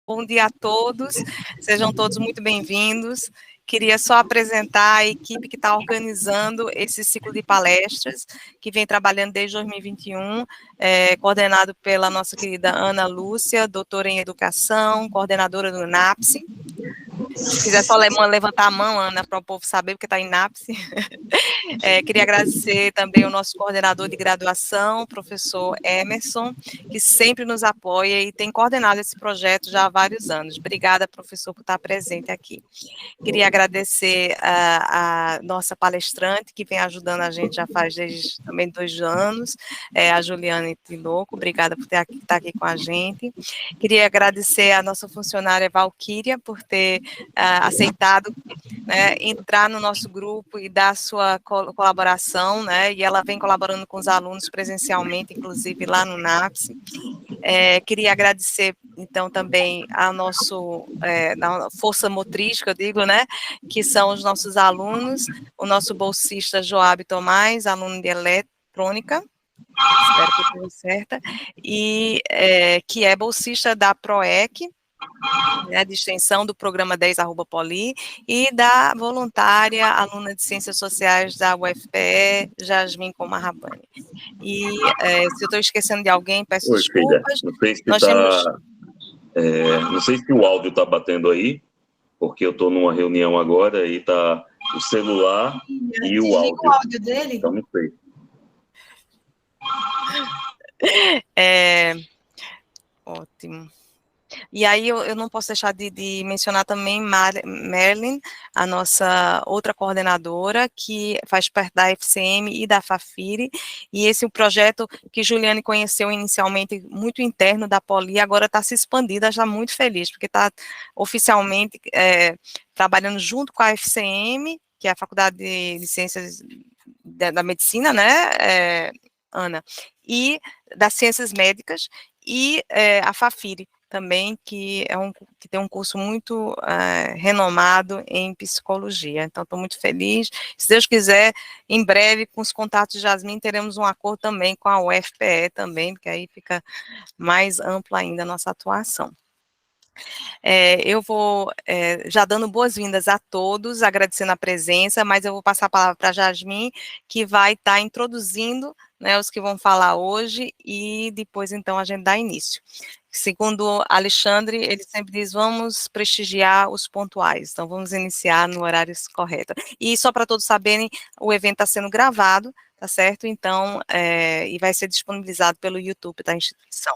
Bom dia a todos, sejam todos muito bem-vindos. Queria só apresentar a equipe que está organizando esse ciclo de palestras, que vem trabalhando desde 2021, coordenado pela nossa querida Ana Lúcia, doutora em Educação, coordenadora do NAPSE. Se quiser só levantar a mão, Ana, para o povo saber, porque está em NAPSE. Queria agradecer também o nosso coordenador de graduação, professor Emerson, que sempre nos apoia e tem coordenado esse projeto já há vários anos. Obrigada, professor, por estar presente aqui. Queria agradecer a nossa palestrante, que vem ajudando a gente já faz desde também 2 anos, a Juliane Tinoco, obrigada por estar aqui com a gente. Queria agradecer a nossa funcionária Valquíria por ter aceitado, né, entrar no nosso grupo e dar sua colaboração, né, e ela vem colaborando com os alunos presencialmente, inclusive lá no NAPSE. Queria agradecer, então, também a nosso força motriz, que eu digo, né, que são os nossos alunos, o nosso bolsista Joab Tomás, aluno de eletrônica, espero que eu esteja certa, e que é bolsista da PROEC, né, de extensão do programa 10@Poli, e da voluntária, aluna de Ciências Sociais da UFPE, Jasmin Comarrabani. E se eu estou esquecendo de alguém, peço desculpas. Não sei se não sei se o áudio está batendo aí, porque eu estou numa reunião agora e está o celular e o áudio. O áudio dele? Então não sei. Ótimo. E aí eu não posso deixar de mencionar também Merlin, a nossa outra coordenadora, que faz parte da FCM e da Fafiri, e esse é um projeto que Juliane conheceu inicialmente muito interno da Poli, agora está se expandindo, ela está muito feliz, porque está oficialmente trabalhando junto com a FCM, que é a Faculdade de Ciências da Medicina, né, Ana, e das Ciências Médicas, e a Fafiri, também, que tem um curso muito renomado em psicologia. Então, estou muito feliz. Se Deus quiser, em breve, com os contatos de Jasmin, teremos um acordo também com a UFPE também, porque aí fica mais ampla ainda a nossa atuação. Eu vou já dando boas-vindas a todos, agradecendo a presença, mas eu vou passar a palavra para a Jasmin, que vai estar introduzindo, né, os que vão falar hoje, e depois, então, a gente dá início. Segundo Alexandre, ele sempre diz, vamos prestigiar os pontuais, então vamos iniciar no horário correto. E só para todos saberem, o evento está sendo gravado, tá certo? Então, e vai ser disponibilizado pelo YouTube da instituição.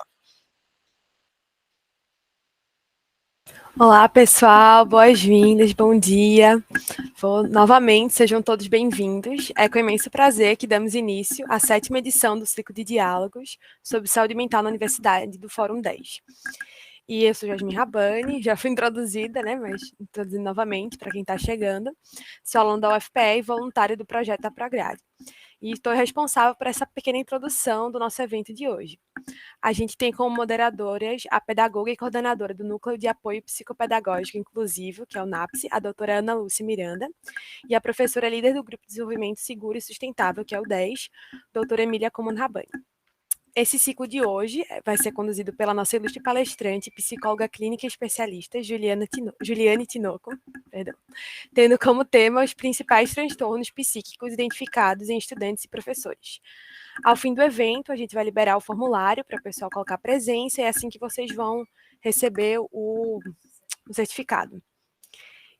Olá, pessoal, boas-vindas, bom dia. Novamente, sejam todos bem-vindos. É com imenso prazer que damos início à 7ª edição do ciclo de diálogos sobre saúde mental na Universidade do Fórum 10. E eu sou Jasmin Rabani, já fui introduzida, né, mas introduzindo novamente para quem está chegando. Sou aluna da UFPE e voluntária do projeto da Prograde. E estou responsável por essa pequena introdução do nosso evento de hoje. A gente tem como moderadoras a pedagoga e coordenadora do Núcleo de Apoio Psicopedagógico Inclusivo, que é o NAPSE, a doutora Ana Lúcia Miranda, e a professora líder do Grupo de Desenvolvimento Seguro e Sustentável, que é o 10, doutora Emília Coman-Rabani. Esse ciclo de hoje vai ser conduzido pela nossa ilustre palestrante, psicóloga clínica e especialista, Juliane Tinoco, tendo como tema os principais transtornos psíquicos identificados em estudantes e professores. Ao fim do evento, a gente vai liberar o formulário para o pessoal colocar presença, e é assim que vocês vão receber o certificado.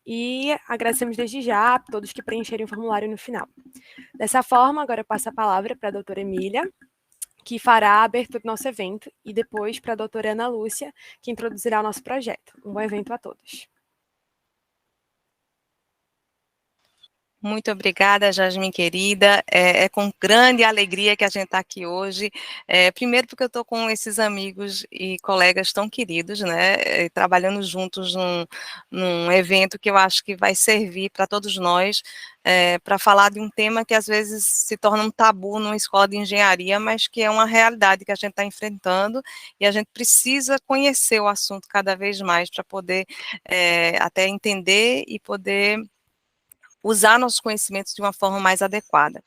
E agradecemos desde já a todos que preencherem o formulário no final. Dessa forma, agora eu passo a palavra para a doutora Emília, que fará a abertura do nosso evento, e depois para a doutora Ana Lúcia, que introduzirá o nosso projeto. Um bom evento a todos. Muito obrigada, Jasmin, querida. É com grande alegria que a gente está aqui hoje. Primeiro porque eu estou com esses amigos e colegas tão queridos, né, trabalhando juntos num evento que eu acho que vai servir para todos nós, para falar de um tema que às vezes se torna um tabu numa escola de engenharia, mas que é uma realidade que a gente está enfrentando, e a gente precisa conhecer o assunto cada vez mais para poder até entender e poder usar nossos conhecimentos de uma forma mais adequada.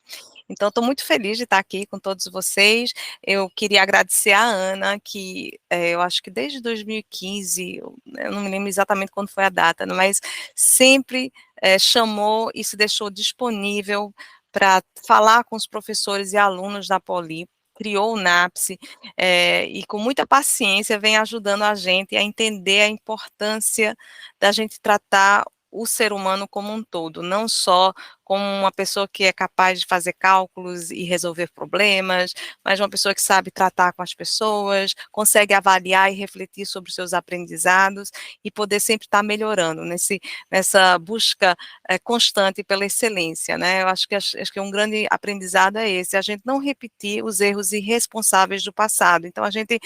Então, estou muito feliz de estar aqui com todos vocês. Eu queria agradecer a Ana, que eu acho que desde 2015, eu não me lembro exatamente quando foi a data, mas sempre chamou e se deixou disponível para falar com os professores e alunos da Poli, criou o NAPSE, e com muita paciência vem ajudando a gente a entender a importância da gente tratar o ser humano como um todo, não só como uma pessoa que é capaz de fazer cálculos e resolver problemas, mas uma pessoa que sabe tratar com as pessoas, consegue avaliar e refletir sobre os seus aprendizados e poder sempre estar melhorando nessa busca constante pela excelência, né? Eu acho que um grande aprendizado é esse, a gente não repetir os erros irresponsáveis do passado. Então, a gente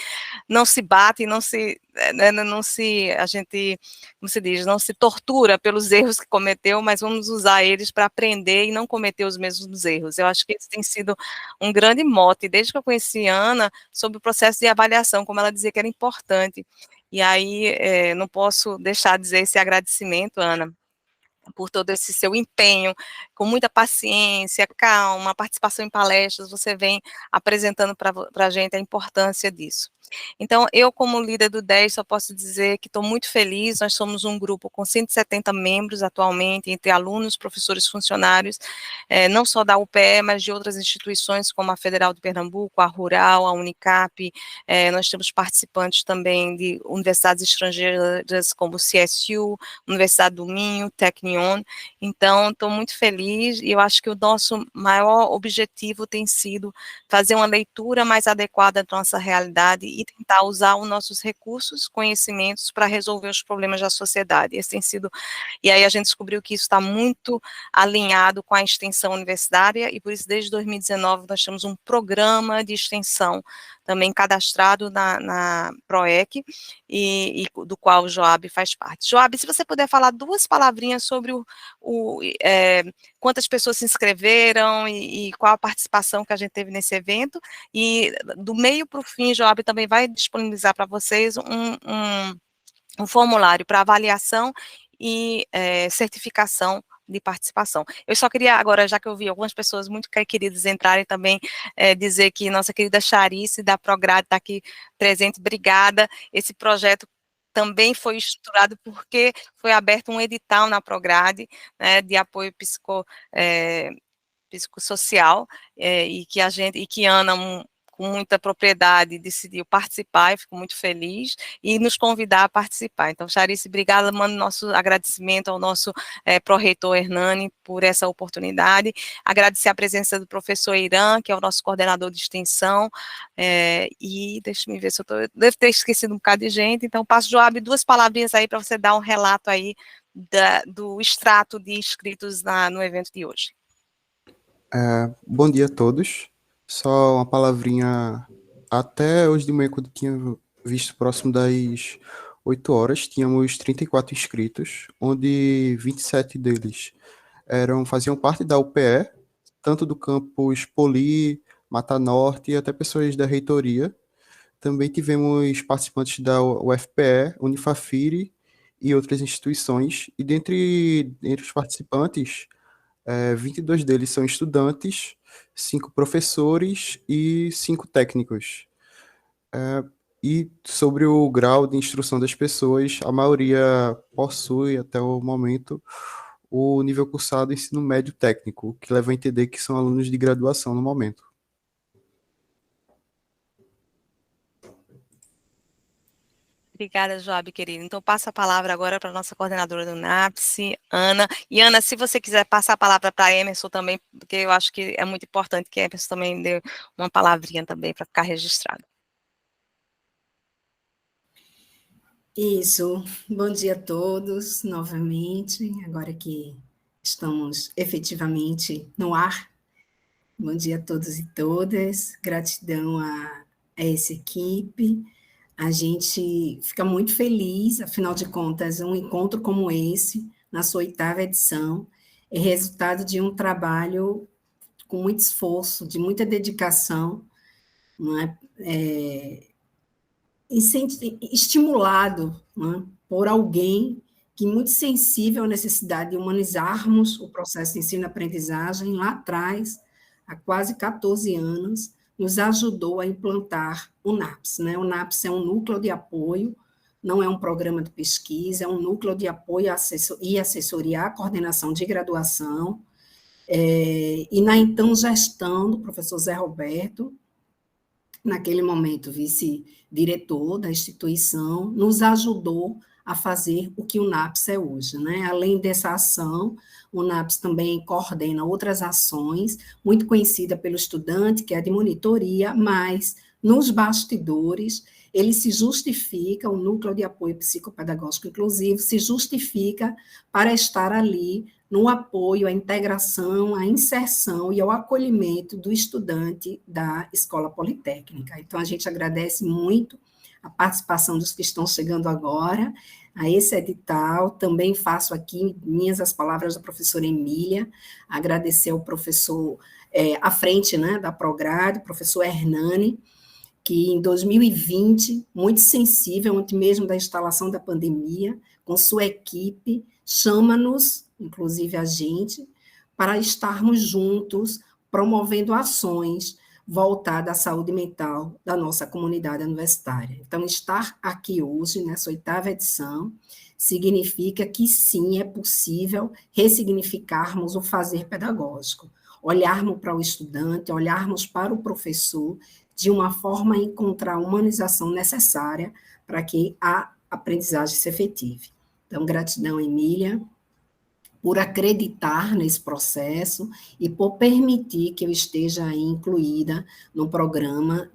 não se bate, a gente, como se diz, não se tortura pelos erros que cometeu, mas vamos usar eles para aprender e não cometer os mesmos erros. Eu acho que esse tem sido um grande mote, desde que eu conheci a Ana, sobre o processo de avaliação, como ela dizia que era importante. E aí, não posso deixar de dizer esse agradecimento, Ana, por todo esse seu empenho, com muita paciência, calma, participação em palestras, você vem apresentando para a gente a importância disso. Então, eu como líder do 10, só posso dizer que estou muito feliz, nós somos um grupo com 170 membros atualmente, entre alunos, professores, funcionários, não só da UPE, mas de outras instituições, como a Federal de Pernambuco, a Rural, a Unicap, nós temos participantes também de universidades estrangeiras, como o CSU, Universidade do Minho, Tecnion. Então, estou muito feliz e eu acho que o nosso maior objetivo tem sido fazer uma leitura mais adequada da nossa realidade e tentar usar os nossos recursos, conhecimentos para resolver os problemas da sociedade. Esse tem sido, e aí a gente descobriu que isso está muito alinhado com a extensão universitária e por isso desde 2019 nós temos um programa de extensão também cadastrado na PROEC e do qual o Joab faz parte. Joab, se você puder falar duas palavrinhas sobre quantas pessoas se inscreveram e qual a participação que a gente teve nesse evento, e do meio para o fim, Joab também vai disponibilizar para vocês um formulário para avaliação e certificação de participação. Eu só queria agora, já que eu vi algumas pessoas muito queridas entrarem também, dizer que nossa querida Charice da Prograde está aqui presente, obrigada. Esse projeto também foi estruturado porque foi aberto um edital na Prograde, né, de apoio psicossocial, e que Ana, com muita propriedade, decidiu participar, e fico muito feliz, e nos convidar a participar. Então, Charice, obrigada, mando nosso agradecimento ao nosso pró-reitor Hernani por essa oportunidade, agradecer a presença do professor Irã, que é o nosso coordenador de extensão, e deixa-me ver se eu devo ter esquecido um bocado de gente, então passo, Joab, duas palavrinhas aí para você dar um relato aí do extrato de inscritos no evento de hoje. Bom dia a todos. Só uma palavrinha. Até hoje de manhã, quando tinha visto próximo das 8 horas, tínhamos 34 inscritos, onde 27 deles faziam parte da UPE, tanto do campus Poli, Mata Norte e até pessoas da reitoria. Também tivemos participantes da UFPE, Unifafiri e outras instituições. E dentre os participantes, 22 deles são estudantes, 5 professores e 5 técnicos. E sobre o grau de instrução das pessoas, a maioria possui, até o momento, o nível cursado ensino médio técnico, que leva a entender que são alunos de graduação no momento. Obrigada, Joab, querida. Então, passo a palavra agora para a nossa coordenadora do NAPSE, Ana. E, Ana, se você quiser passar a palavra para a Emerson também, porque eu acho que é muito importante que a Emerson também dê uma palavrinha também para ficar registrado. Isso. Bom dia a todos, novamente, agora que estamos efetivamente no ar. Bom dia a todos e todas. Gratidão a essa equipe. A gente fica muito feliz, afinal de contas, um encontro como esse, na sua 8ª edição, é resultado de um trabalho com muito esforço, de muita dedicação, não é? Estimulado, não é? Por alguém que é muito sensível à necessidade de humanizarmos o processo de ensino-aprendizagem lá atrás, há quase 14 anos, nos ajudou a implantar o NAPS. Né? O NAPS é um núcleo de apoio, não é um programa de pesquisa, é um núcleo de apoio e assessoria à coordenação de graduação, e na então gestão do professor Zé Roberto, naquele momento vice-diretor da instituição, nos ajudou a fazer o que o NAPS é hoje. Né? Além dessa ação, o NAPS também coordena outras ações, muito conhecida pelo estudante, que é de monitoria, mas nos bastidores ele se justifica, o Núcleo de Apoio Psicopedagógico Inclusivo se justifica para estar ali no apoio à integração, à inserção e ao acolhimento do estudante da Escola Politécnica. Então, a gente agradece muito a participação dos que estão chegando agora, a esse edital. Também faço aqui minhas as palavras da professora Emília, agradecer ao professor, à frente, né, da Prograde, o professor Hernani, que em 2020, muito sensível, antes mesmo da instalação da pandemia, com sua equipe, chama-nos, inclusive a gente, para estarmos juntos, promovendo ações voltadas à saúde mental da nossa comunidade universitária. Então, estar aqui hoje, nessa 8ª edição, significa que sim, é possível ressignificarmos o fazer pedagógico, olharmos para o estudante, olharmos para o professor, de uma forma a encontrar a humanização necessária para que a aprendizagem se efetive. Então, gratidão, Emília, por acreditar nesse processo e por permitir que eu esteja aí incluída no programa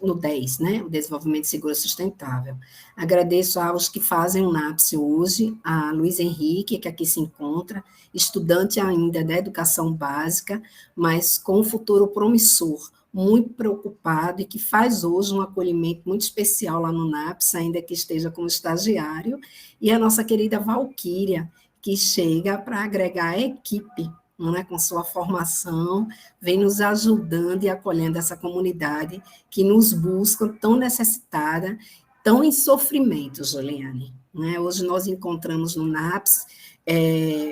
no 10, né, o Desenvolvimento Seguro e Sustentável. Agradeço aos que fazem o NAPS hoje, a Luiz Henrique, que aqui se encontra, estudante ainda da educação básica, mas com um futuro promissor, muito preocupado e que faz hoje um acolhimento muito especial lá no NAPS, ainda que esteja como estagiário, e a nossa querida Valquíria, que chega para agregar a equipe, né, com sua formação, vem nos ajudando e acolhendo essa comunidade que nos busca tão necessitada, tão em sofrimento, Juliane. Né? Hoje nós encontramos no NAPS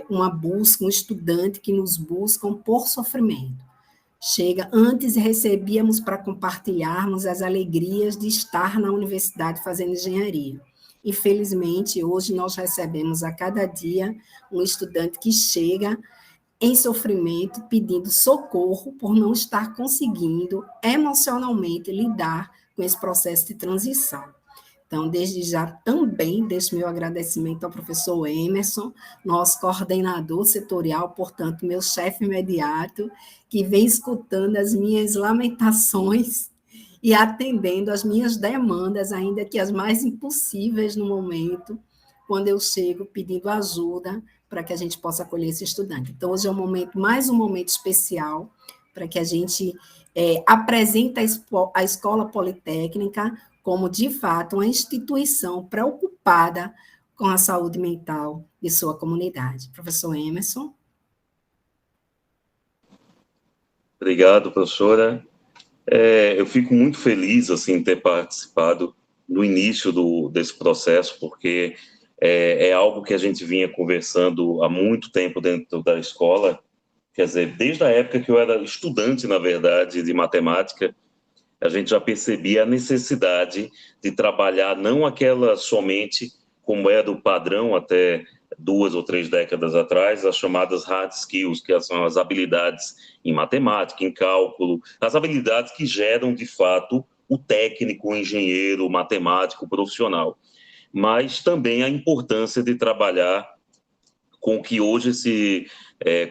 uma busca, um estudante que nos buscam por sofrimento. Antes recebíamos para compartilharmos as alegrias de estar na universidade fazendo engenharia. Infelizmente, hoje nós recebemos a cada dia um estudante que chega em sofrimento, pedindo socorro por não estar conseguindo emocionalmente lidar com esse processo de transição. Então, desde já, também deixo meu agradecimento ao professor Emerson, nosso coordenador setorial, portanto, meu chefe imediato, que vem escutando as minhas lamentações e atendendo as minhas demandas, ainda que as mais impossíveis no momento, quando eu chego pedindo ajuda para que a gente possa acolher esse estudante. Então, hoje é mais um momento especial para que a gente apresente a Escola Politécnica como, de fato, uma instituição preocupada com a saúde mental de sua comunidade. Professor Emerson. Obrigado, professora. Eu fico muito feliz assim, em ter participado no início desse processo, porque é algo que a gente vinha conversando há muito tempo dentro da escola, quer dizer, desde a época que eu era estudante, na verdade, de matemática, a gente já percebia a necessidade de trabalhar não aquela somente, como era o padrão até 2 ou 3 décadas atrás, as chamadas hard skills, que são as habilidades em matemática, em cálculo, as habilidades que geram, de fato, o técnico, o engenheiro, o matemático, o profissional. Mas também a importância de trabalhar com o que hoje se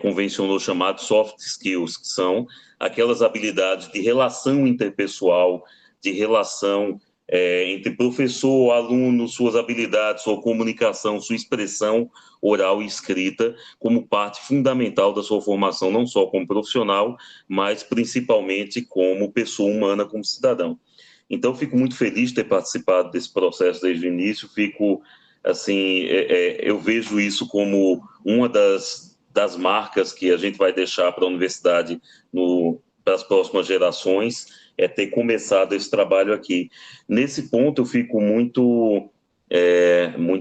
convencionou chamar de soft skills, que são aquelas habilidades de relação interpessoal, de relação entre professor, aluno, suas habilidades, sua comunicação, sua expressão oral e escrita, como parte fundamental da sua formação, não só como profissional, mas principalmente como pessoa humana, como cidadão. Então, fico muito feliz de ter participado desse processo desde o início, assim, eu vejo isso como uma das marcas que a gente vai deixar para a universidade para as próximas gerações, ter começado esse trabalho aqui. Nesse ponto, eu fico muito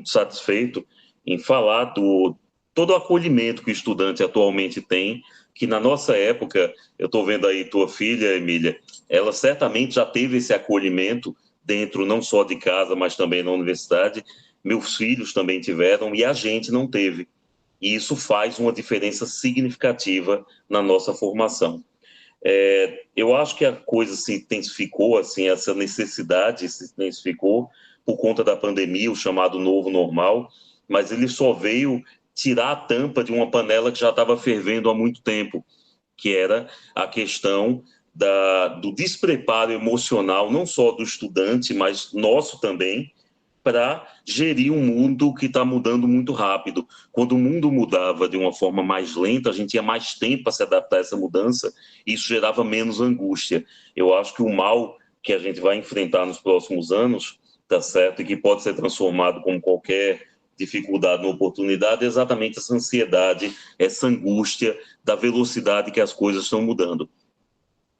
satisfeito em falar todo o acolhimento que o estudante atualmente tem, que na nossa época, eu estou vendo aí tua filha, Emília, ela certamente já teve esse acolhimento dentro não só de casa, mas também na universidade. Meus filhos também tiveram e a gente não teve. E isso faz uma diferença significativa na nossa formação. Eu acho que a coisa se intensificou, assim, essa necessidade se intensificou por conta da pandemia, o chamado novo normal, mas ele só veio tirar a tampa de uma panela que já estava fervendo há muito tempo, que era a questão do despreparo emocional, não só do estudante, mas nosso também, para gerir um mundo que está mudando muito rápido. Quando o mundo mudava de uma forma mais lenta, a gente tinha mais tempo para se adaptar a essa mudança, e isso gerava menos angústia. Eu acho que o mal que a gente vai enfrentar nos próximos anos, tá certo, e que pode ser transformado como qualquer dificuldade ou oportunidade, é exatamente essa ansiedade, essa angústia da velocidade que as coisas estão mudando.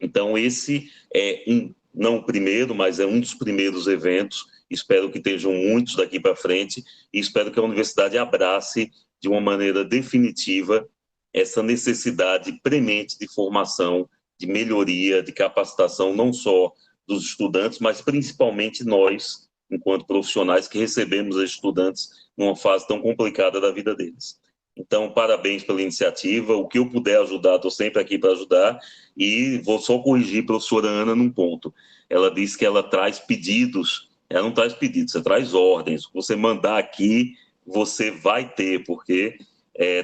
Então, esse é não o primeiro, mas é um dos primeiros eventos. Espero que estejam muitos daqui para frente e espero que a universidade abrace de uma maneira definitiva essa necessidade premente de formação, de melhoria, de capacitação, não só dos estudantes, mas principalmente nós, enquanto profissionais que recebemos os estudantes numa fase tão complicada da vida deles. Então, parabéns pela iniciativa. O que eu puder ajudar, estou sempre aqui para ajudar. E vou só corrigir a professora Ana num ponto. Ela disse que ela traz pedidos. Ela não traz pedidos, você traz ordens. O que você mandar aqui, você vai ter, porque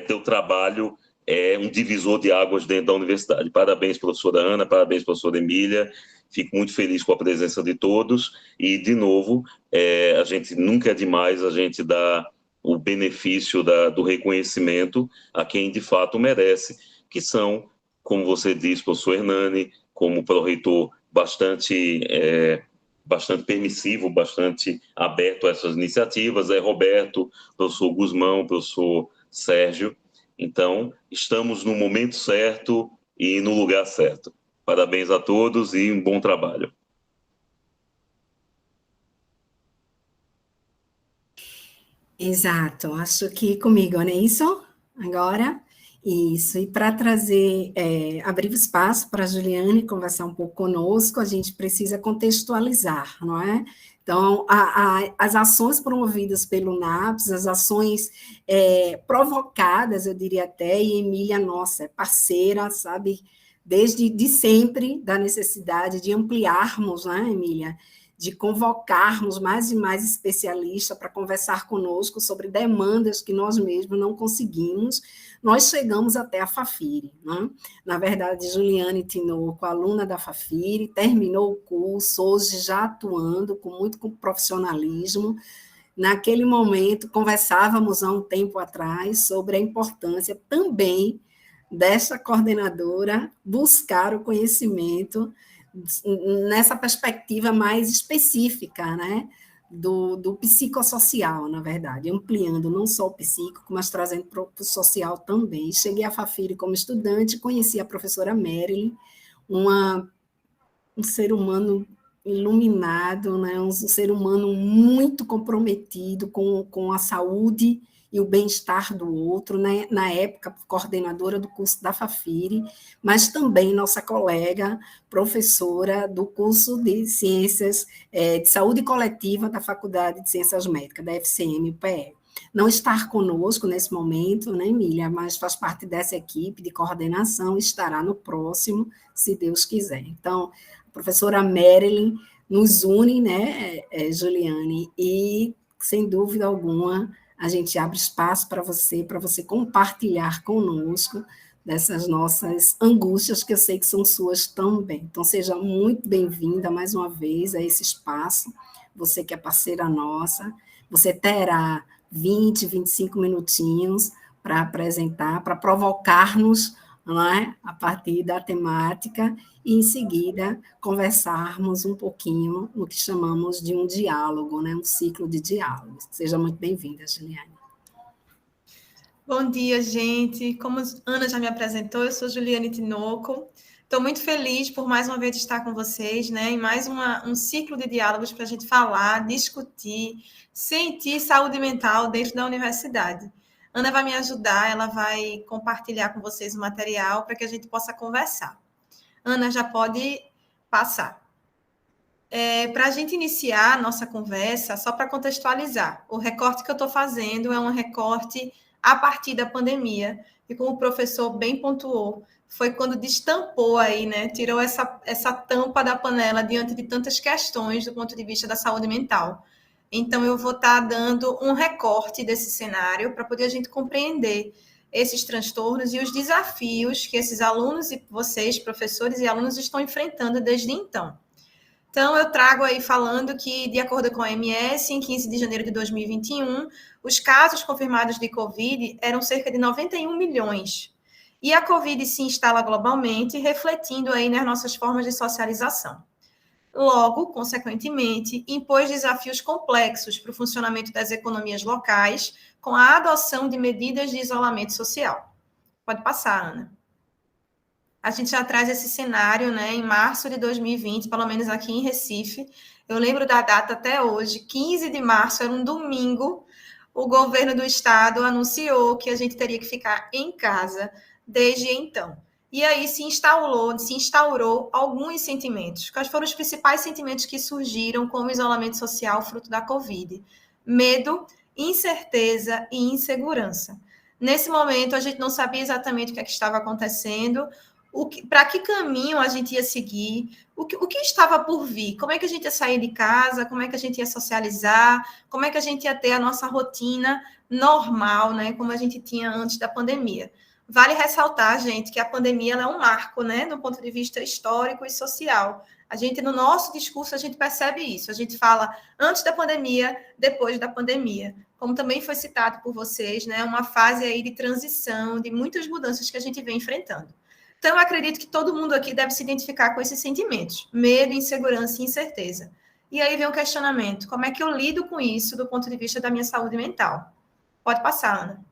teu trabalho é um divisor de águas dentro da universidade. Parabéns, professora Ana, parabéns, professora Emília. Fico muito feliz com a presença de todos. E, de novo, a gente nunca é demais a gente dar o benefício do reconhecimento a quem de fato merece, que são, como você disse, professor Hernani, como pró-reitor bastante permissivo, bastante aberto a essas iniciativas, Roberto, professor Guzmão, professor Sérgio. Então, estamos no momento certo e no lugar certo. Parabéns a todos e um bom trabalho. Exato, acho que comigo, não é isso? Agora, isso. E para trazer, abrir o espaço para a Juliane conversar um pouco conosco, a gente precisa contextualizar, não é? Então, as ações promovidas pelo NAPS, as ações provocadas, eu diria até, e Emília, nossa, é parceira, sabe, desde sempre, da necessidade de ampliarmos, né, Emília? De convocarmos mais e mais especialistas para conversar conosco sobre demandas que nós mesmos não conseguimos, nós chegamos até a Fafiri, né? Na verdade, Juliane Tinoco, aluna da Fafiri, terminou o curso, hoje já atuando com muito profissionalismo. Naquele momento, conversávamos há um tempo atrás sobre a importância também dessa coordenadora buscar o conhecimento nessa perspectiva mais específica, né, do psicossocial, na verdade, ampliando não só o psíquico, mas trazendo para o social também. Cheguei à Fafiri como estudante, conheci a professora Marilyn, um ser humano iluminado, né, um ser humano muito comprometido com a saúde e o bem-estar do outro, né? Na época, coordenadora do curso da Fafiri, mas também nossa colega, professora do curso de Ciências de Saúde Coletiva da Faculdade de Ciências Médicas, da FCM-UPE. Não estar conosco nesse momento, né, Emília, mas faz parte dessa equipe de coordenação, estará no próximo, se Deus quiser. Então, a professora Marilyn nos une, né, Juliane, e, sem dúvida alguma, a gente abre espaço para você compartilhar conosco dessas nossas angústias, que eu sei que são suas também. Então, seja muito bem-vinda mais uma vez a esse espaço, você que é parceira nossa, você terá 20, 25 minutinhos para apresentar, para provocar-nos, não é? A partir da temática, e em seguida conversarmos um pouquinho no que chamamos de um diálogo, né? Um ciclo de diálogos. Seja muito bem-vinda, Juliane. Bom dia, gente. Como a Ana já me apresentou, eu sou Juliane Tinoco. Estou muito feliz por mais uma vez estar com vocês, né? Em mais um ciclo de diálogos para a gente falar, discutir, sentir saúde mental dentro da universidade. Ana vai me ajudar, ela vai compartilhar com vocês o material para que a gente possa conversar. Ana, já pode passar. Para a gente iniciar a nossa conversa, só para contextualizar, o recorte que eu estou fazendo é um recorte a partir da pandemia, e como o professor bem pontuou, foi quando destampou aí, né, tirou essa tampa da panela diante de tantas questões do ponto de vista da saúde mental. Então, eu vou estar dando um recorte desse cenário para poder a gente compreender esses transtornos e os desafios que esses alunos e vocês, professores e alunos, estão enfrentando desde então. Então, eu trago aí falando que, de acordo com a OMS, em 15 de janeiro de 2021, os casos confirmados de Covid eram cerca de 91 milhões. E a Covid se instala globalmente, refletindo aí nas nossas formas de socialização. Logo, consequentemente, impôs desafios complexos para o funcionamento das economias locais, com a adoção de medidas de isolamento social. Pode passar, Ana. A gente já traz esse cenário, né, em março de 2020, pelo menos aqui em Recife. Eu lembro da data até hoje, 15 de março, era um domingo, o governo do estado anunciou que a gente teria que ficar em casa desde então. E aí se instaurou alguns sentimentos. Quais foram os principais sentimentos que surgiram como isolamento social fruto da Covid? Medo, incerteza e insegurança. Nesse momento, a gente não sabia exatamente o que estava acontecendo, para que caminho a gente ia seguir, o que estava por vir, como é que a gente ia sair de casa, como é que a gente ia socializar, como é que a gente ia ter a nossa rotina normal, né, como a gente tinha antes da pandemia. Vale ressaltar, gente, que a pandemia ela é um marco, né, do ponto de vista histórico e social. A gente, no nosso discurso, a gente percebe isso. A gente fala antes da pandemia, depois da pandemia. Como também foi citado por vocês, né, uma fase aí de transição, de muitas mudanças que a gente vem enfrentando. Então, eu acredito que todo mundo aqui deve se identificar com esses sentimentos: medo, insegurança e incerteza. E aí vem o questionamento: como é que eu lido com isso do ponto de vista da minha saúde mental? Pode passar, Ana.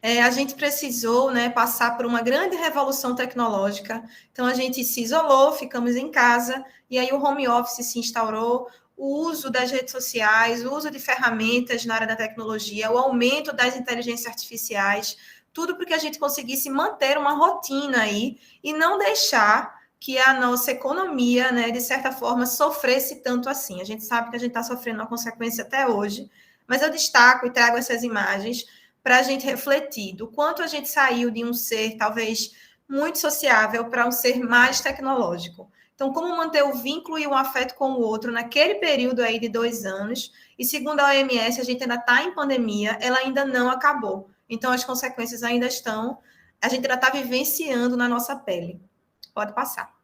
A gente precisou, né, passar por uma grande revolução tecnológica. Então, a gente se isolou, ficamos em casa, e aí o home office se instaurou, o uso das redes sociais, o uso de ferramentas na área da tecnologia, o aumento das inteligências artificiais, tudo para que a gente conseguisse manter uma rotina aí e não deixar que a nossa economia, né, de certa forma, sofresse tanto assim. A gente sabe que a gente está sofrendo uma consequência até hoje, mas eu destaco e trago essas imagens para a gente refletir do quanto a gente saiu de um ser, talvez, muito sociável para um ser mais tecnológico. Então, como manter o vínculo e o afeto com o outro naquele período aí de 2 anos, e segundo a OMS, a gente ainda está em pandemia, ela ainda não acabou. Então, as consequências ainda estão, a gente ainda está vivenciando na nossa pele. Pode passar.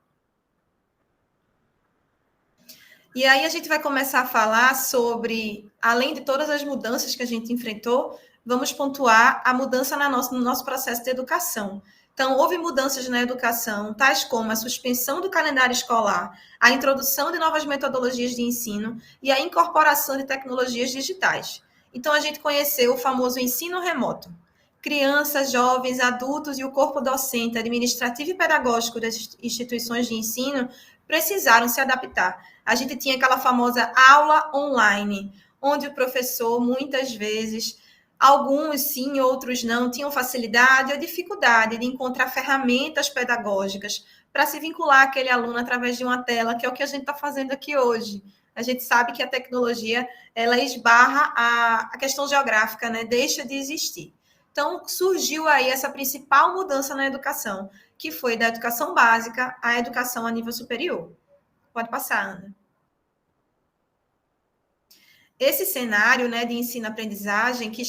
E aí a gente vai começar a falar sobre, além de todas as mudanças que a gente enfrentou, vamos pontuar a mudança no nosso processo de educação. Então, houve mudanças na educação, tais como a suspensão do calendário escolar, a introdução de novas metodologias de ensino e a incorporação de tecnologias digitais. Então, a gente conheceu o famoso ensino remoto. Crianças, jovens, adultos e o corpo docente, administrativo e pedagógico das instituições de ensino precisaram se adaptar. A gente tinha aquela famosa aula online, onde o professor, muitas vezes, alguns sim, outros não, tinham facilidade ou dificuldade de encontrar ferramentas pedagógicas para se vincular àquele aluno através de uma tela, que é o que a gente está fazendo aqui hoje. A gente sabe que a tecnologia, ela esbarra a questão geográfica, né? Deixa de existir. Então, surgiu aí essa principal mudança na educação, que foi da educação básica à educação a nível superior. Pode passar, Ana. Esse cenário, né, de ensino-aprendizagem que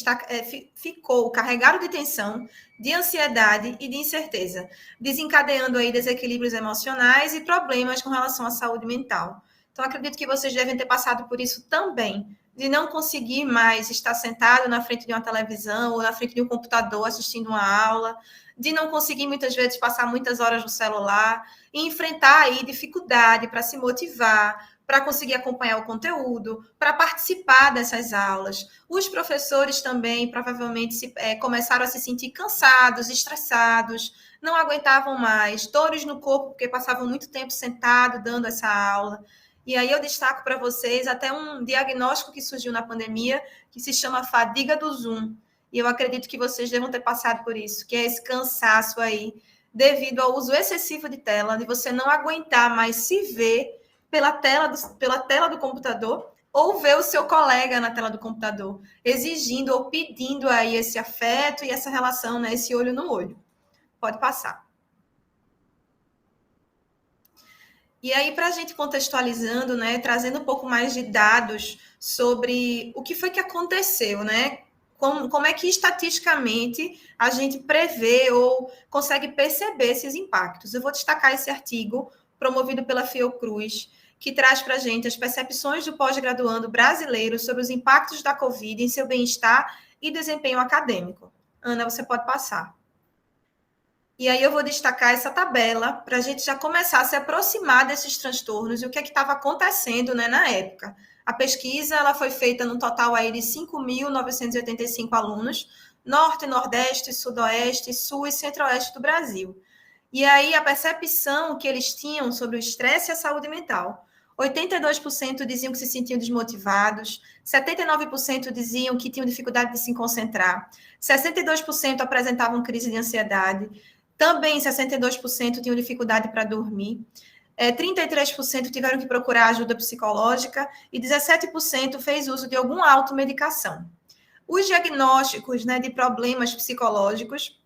ficou carregado de tensão, de ansiedade e de incerteza, desencadeando aí desequilíbrios emocionais e problemas com relação à saúde mental. Então, acredito que vocês devem ter passado por isso também, de não conseguir mais estar sentado na frente de uma televisão ou na frente de um computador assistindo uma aula, de não conseguir muitas vezes passar muitas horas no celular e enfrentar aí dificuldade para se motivar, para conseguir acompanhar o conteúdo, para participar dessas aulas. Os professores também provavelmente começaram a se sentir cansados, estressados, não aguentavam mais, dores no corpo porque passavam muito tempo sentado dando essa aula. E aí eu destaco para vocês até um diagnóstico que surgiu na pandemia, que se chama fadiga do Zoom. E eu acredito que vocês devam ter passado por isso, que é esse cansaço aí, devido ao uso excessivo de tela, de você não aguentar mais se ver pela tela do computador, ou ver o seu colega na tela do computador, exigindo ou pedindo aí esse afeto e essa relação, né, esse olho no olho. Pode passar. E aí, para a gente contextualizando, né, trazendo um pouco mais de dados sobre o que foi que aconteceu, né? Como é que estatisticamente a gente prevê ou consegue perceber esses impactos. Eu vou destacar esse artigo promovido pela Fiocruz, que traz para a gente as percepções do pós-graduando brasileiro sobre os impactos da Covid em seu bem-estar e desempenho acadêmico. Ana, você pode passar. E aí eu vou destacar essa tabela para a gente já começar a se aproximar desses transtornos e o que é que estava acontecendo, né, na época. A pesquisa ela foi feita num total aí de 5.985 alunos, norte, nordeste, sudoeste, sul e centro-oeste do Brasil. E aí a percepção que eles tinham sobre o estresse e a saúde mental. 82% diziam que se sentiam desmotivados, 79% diziam que tinham dificuldade de se concentrar, 62% apresentavam crise de ansiedade, também 62% tinham dificuldade para dormir, 33% tiveram que procurar ajuda psicológica e 17% fez uso de alguma automedicação. Os diagnósticos, né, de problemas psicológicos,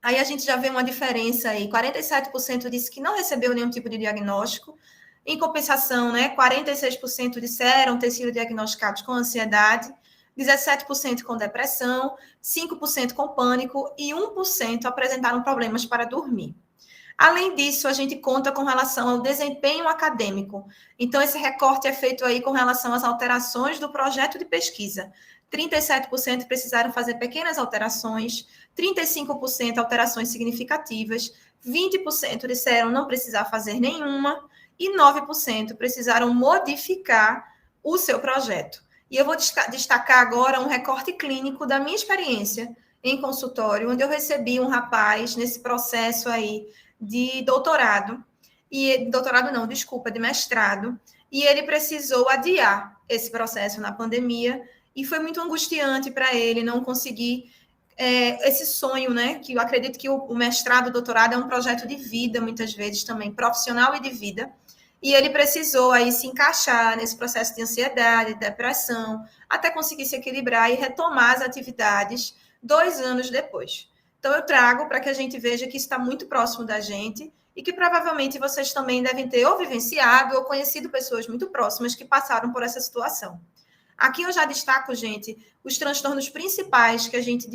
aí a gente já vê uma diferença aí. 47% disse que não recebeu nenhum tipo de diagnóstico. Em compensação, né, 46% disseram ter sido diagnosticados com ansiedade, 17% com depressão, 5% com pânico e 1% apresentaram problemas para dormir. Além disso, a gente conta com relação ao desempenho acadêmico. Então, esse recorte é feito aí com relação às alterações do projeto de pesquisa. 37% precisaram fazer pequenas alterações, 35% alterações significativas, 20% disseram não precisar fazer nenhuma e 9% precisaram modificar o seu projeto. E eu vou destacar agora um recorte clínico da minha experiência em consultório, onde eu recebi um rapaz nesse processo aí de doutorado, de mestrado, e ele precisou adiar esse processo na pandemia, e foi muito angustiante para ele não conseguir esse sonho, né? Que eu acredito que o mestrado, o doutorado é um projeto de vida, muitas vezes também, profissional e de vida, e ele precisou aí se encaixar nesse processo de ansiedade, depressão, até conseguir se equilibrar e retomar as atividades 2 anos depois. Então, eu trago para que a gente veja que isso está muito próximo da gente e que provavelmente vocês também devem ter ou vivenciado ou conhecido pessoas muito próximas que passaram por essa situação. Aqui eu já destaco, gente, os transtornos principais que a gente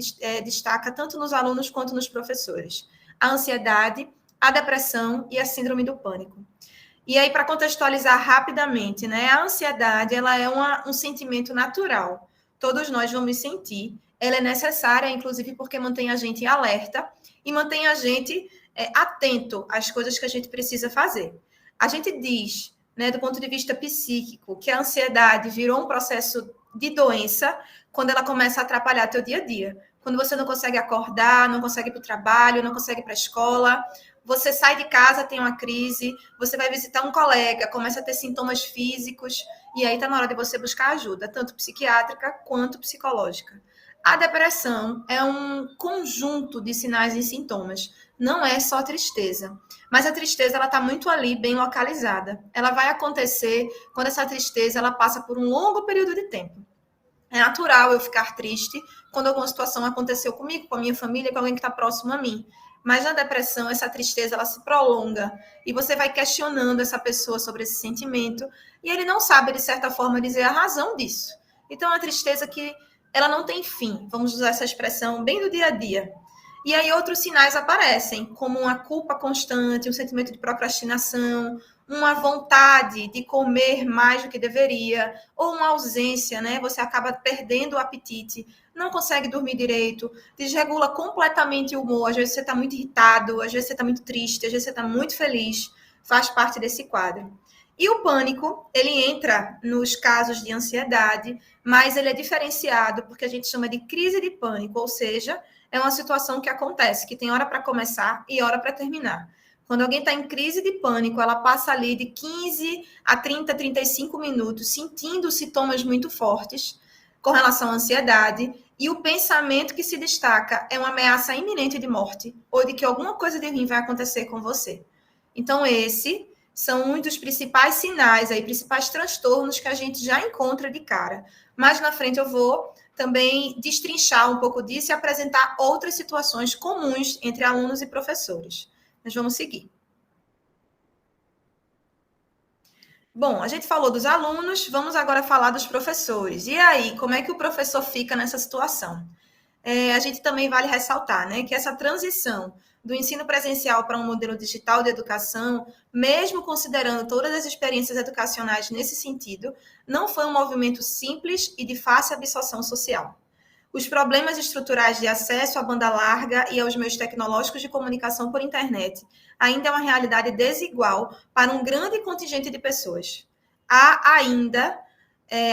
destaca tanto nos alunos quanto nos professores. A ansiedade, a depressão e a síndrome do pânico. E aí, para contextualizar rapidamente, né, a ansiedade ela é um sentimento natural. Todos nós vamos sentir. Ela é necessária, inclusive, porque mantém a gente alerta e mantém a gente atento às coisas que a gente precisa fazer. A gente diz, né, do ponto de vista psíquico, que a ansiedade virou um processo de doença quando ela começa a atrapalhar teu dia a dia. Quando você não consegue acordar, não consegue ir para o trabalho, não consegue ir para a escola, você sai de casa, tem uma crise, você vai visitar um colega, começa a ter sintomas físicos, e aí está na hora de você buscar ajuda, tanto psiquiátrica quanto psicológica. A depressão é um conjunto de sinais e sintomas, não é só tristeza. Mas a tristeza ela está muito ali, bem localizada. Ela vai acontecer quando essa tristeza ela passa por um longo período de tempo. É natural eu ficar triste quando alguma situação aconteceu comigo, com a minha família, com alguém que está próximo a mim. Mas na depressão, essa tristeza ela se prolonga e você vai questionando essa pessoa sobre esse sentimento e ele não sabe, de certa forma, dizer a razão disso. Então, é uma tristeza que ela não tem fim, vamos usar essa expressão bem do dia a dia. E aí outros sinais aparecem, como uma culpa constante, um sentimento de procrastinação, uma vontade de comer mais do que deveria, ou uma ausência, né? Você acaba perdendo o apetite, não consegue dormir direito, desregula completamente o humor, às vezes você está muito irritado, às vezes você está muito triste, às vezes você está muito feliz, faz parte desse quadro. E o pânico, ele entra nos casos de ansiedade, mas ele é diferenciado porque a gente chama de crise de pânico, ou seja, é uma situação que acontece, que tem hora para começar e hora para terminar. Quando alguém está em crise de pânico, ela passa ali de 15 a 30, 35 minutos sentindo sintomas muito fortes com relação à ansiedade, e o pensamento que se destaca é uma ameaça iminente de morte ou de que alguma coisa de ruim vai acontecer com você. Então, esses são um dos principais sinais, aí, principais transtornos que a gente já encontra de cara. Mais na frente eu vou também destrinchar um pouco disso e apresentar outras situações comuns entre alunos e professores. Mas vamos seguir. Bom, a gente falou dos alunos, vamos agora falar dos professores. E aí, como é que o professor fica nessa situação? A gente também vale ressaltar, né, que essa transição do ensino presencial para um modelo digital de educação, mesmo considerando todas as experiências educacionais nesse sentido, não foi um movimento simples e de fácil absorção social. Os problemas estruturais de acesso à banda larga e aos meios tecnológicos de comunicação por internet ainda é uma realidade desigual para um grande contingente de pessoas. Há ainda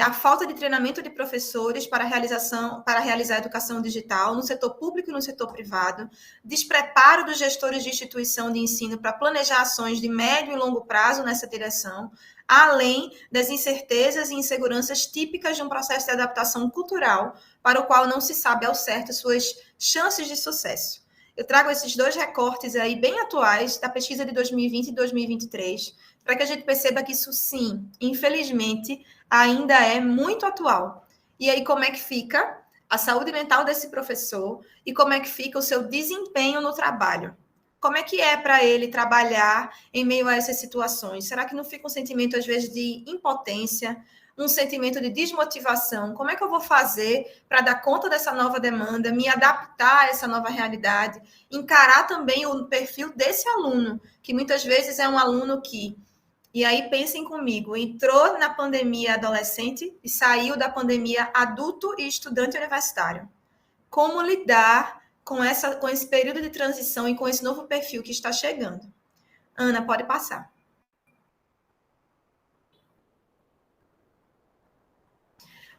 a falta de treinamento de professores para realizar a educação digital no setor público e no setor privado, despreparo dos gestores de instituição de ensino para planejar ações de médio e longo prazo nessa direção, além das incertezas e inseguranças típicas de um processo de adaptação cultural para o qual não se sabe ao certo suas chances de sucesso. Eu trago esses dois recortes aí bem atuais da pesquisa de 2020 e 2023, para que a gente perceba que isso, sim, infelizmente, ainda é muito atual. E aí, como é que fica a saúde mental desse professor e como é que fica o seu desempenho no trabalho? Como é que é para ele trabalhar em meio a essas situações? Será que não fica um sentimento, às vezes, de impotência, um sentimento de desmotivação? Como é que eu vou fazer para dar conta dessa nova demanda, me adaptar a essa nova realidade, encarar também o perfil desse aluno, que muitas vezes é um aluno que, e aí pensem comigo, entrou na pandemia adolescente e saiu da pandemia adulto e estudante universitário. Como lidar com esse período de transição e com esse novo perfil que está chegando? Ana, pode passar.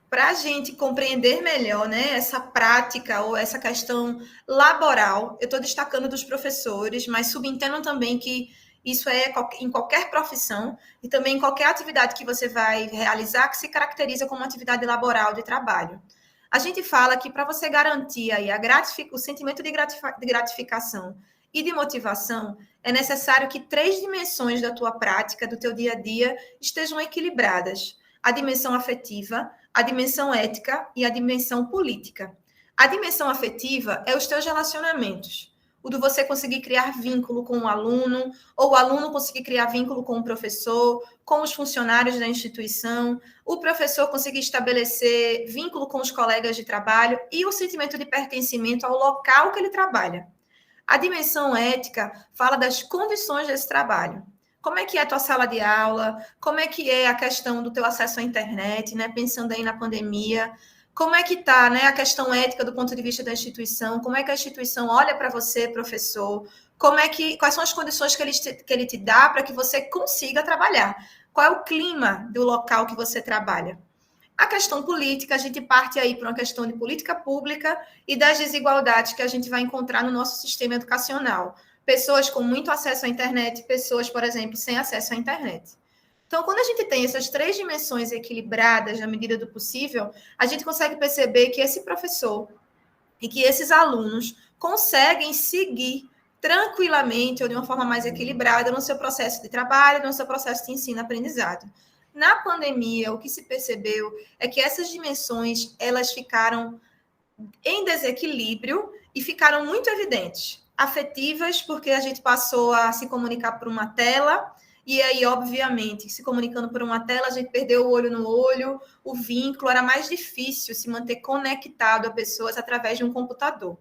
Para a gente compreender melhor, né, essa prática ou essa questão laboral, eu estou destacando dos professores, mas subentendam também que isso é em qualquer profissão e também em qualquer atividade que você vai realizar que se caracteriza como uma atividade laboral de trabalho. A gente fala que para você garantir aí o sentimento de gratificação e de motivação, é necessário que 3 dimensões da tua prática, do teu dia a dia, estejam equilibradas. A dimensão afetiva, a dimensão ética e a dimensão política. A dimensão afetiva é os teus relacionamentos. O de você conseguir criar vínculo com o aluno, ou o aluno conseguir criar vínculo com o professor, com os funcionários da instituição, o professor conseguir estabelecer vínculo com os colegas de trabalho e o sentimento de pertencimento ao local que ele trabalha. A dimensão ética fala das condições desse trabalho. Como é que é a tua sala de aula? Como é que é a questão do teu acesso à internet, né? Pensando aí na pandemia. Como é que está, né, a questão ética do ponto de vista da instituição? Como é que a instituição olha para você, professor? Quais são as condições que ele te dá para que você consiga trabalhar? Qual é o clima do local que você trabalha? A questão política, a gente parte aí para uma questão de política pública e das desigualdades que a gente vai encontrar no nosso sistema educacional. Pessoas com muito acesso à internet, pessoas, por exemplo, sem acesso à internet. Então, quando a gente tem essas 3 dimensões equilibradas na medida do possível, a gente consegue perceber que esse professor e que esses alunos conseguem seguir tranquilamente ou de uma forma mais equilibrada no seu processo de trabalho, no seu processo de ensino-aprendizado. Na pandemia, o que se percebeu é que essas dimensões, elas ficaram em desequilíbrio e ficaram muito evidentes. Afetivas, porque a gente passou a se comunicar por uma tela, e aí, obviamente, se comunicando por uma tela, a gente perdeu o olho no olho, o vínculo, era mais difícil se manter conectado a pessoas através de um computador.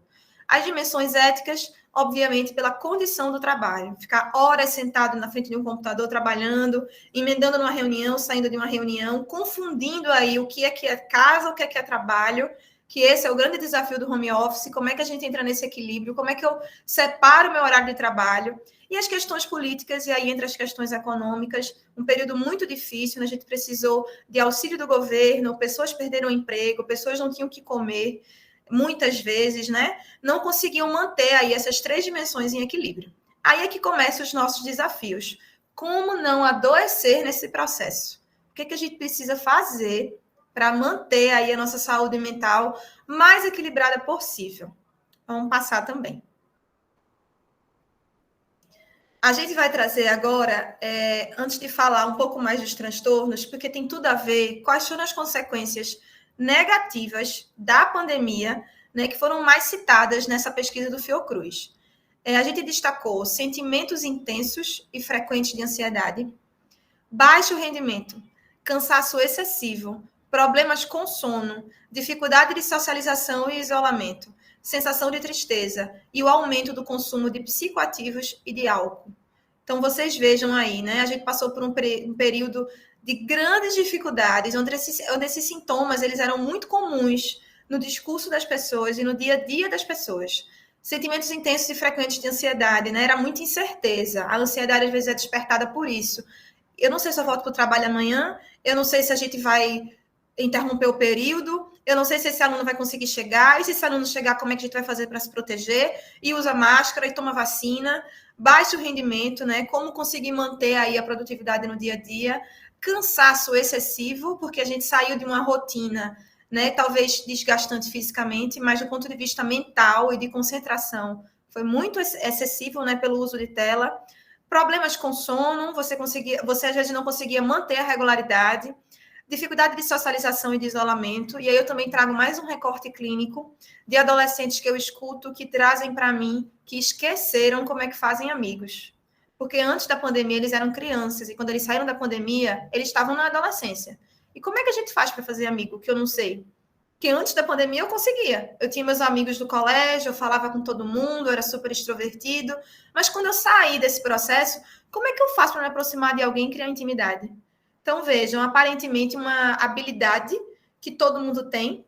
As dimensões éticas, obviamente, pela condição do trabalho. Ficar horas sentado na frente de um computador, trabalhando, emendando numa reunião, saindo de uma reunião, confundindo aí o que é casa, o que é trabalho, que esse é o grande desafio do home office, como é que a gente entra nesse equilíbrio, como é que eu separo o meu horário de trabalho, e as questões políticas, e aí entre as questões econômicas, um período muito difícil, né? A gente precisou de auxílio do governo, pessoas perderam o emprego, pessoas não tinham o que comer, muitas vezes, né? Não conseguiam manter aí essas 3 dimensões em equilíbrio. Aí é que começam os nossos desafios. Como não adoecer nesse processo? O que a gente precisa fazer para manter aí a nossa saúde mental mais equilibrada possível? Vamos passar também. A gente vai trazer agora, antes de falar um pouco mais dos transtornos, porque tem tudo a ver, quais foram as consequências negativas da pandemia, né, que foram mais citadas nessa pesquisa do Fiocruz. A gente destacou sentimentos intensos e frequentes de ansiedade, baixo rendimento, cansaço excessivo, problemas com sono, dificuldade de socialização e isolamento, sensação de tristeza e o aumento do consumo de psicoativos e de álcool. Então, vocês vejam aí, né? A gente passou por um período de grandes dificuldades, onde esses sintomas eles eram muito comuns no discurso das pessoas e no dia a dia das pessoas. Sentimentos intensos e frequentes de ansiedade, né? Era muita incerteza. A ansiedade, às vezes, é despertada por isso. Eu não sei se eu volto para o trabalho amanhã, eu não sei se a gente vai interromper o período, eu não sei se esse aluno vai conseguir chegar, e se esse aluno chegar, como é que a gente vai fazer para se proteger, e usa máscara, e toma vacina, baixo rendimento, né? Como conseguir manter aí a produtividade no dia a dia, cansaço excessivo, porque a gente saiu de uma rotina, né? Talvez desgastante fisicamente, mas do ponto de vista mental e de concentração, foi muito excessivo, né? Pelo uso de tela. Problemas com sono, você às vezes não conseguia manter a regularidade, dificuldade de socialização e de isolamento, e aí eu também trago mais um recorte clínico de adolescentes que eu escuto que trazem para mim que esqueceram como é que fazem amigos. Porque antes da pandemia eles eram crianças, e quando eles saíram da pandemia, eles estavam na adolescência. E como é que a gente faz para fazer amigo? Que eu não sei. Que antes da pandemia eu conseguia. Eu tinha meus amigos do colégio, eu falava com todo mundo, eu era super extrovertido. Mas quando eu saí desse processo, como é que eu faço para me aproximar de alguém e criar intimidade? Então, vejam, aparentemente uma habilidade que todo mundo tem,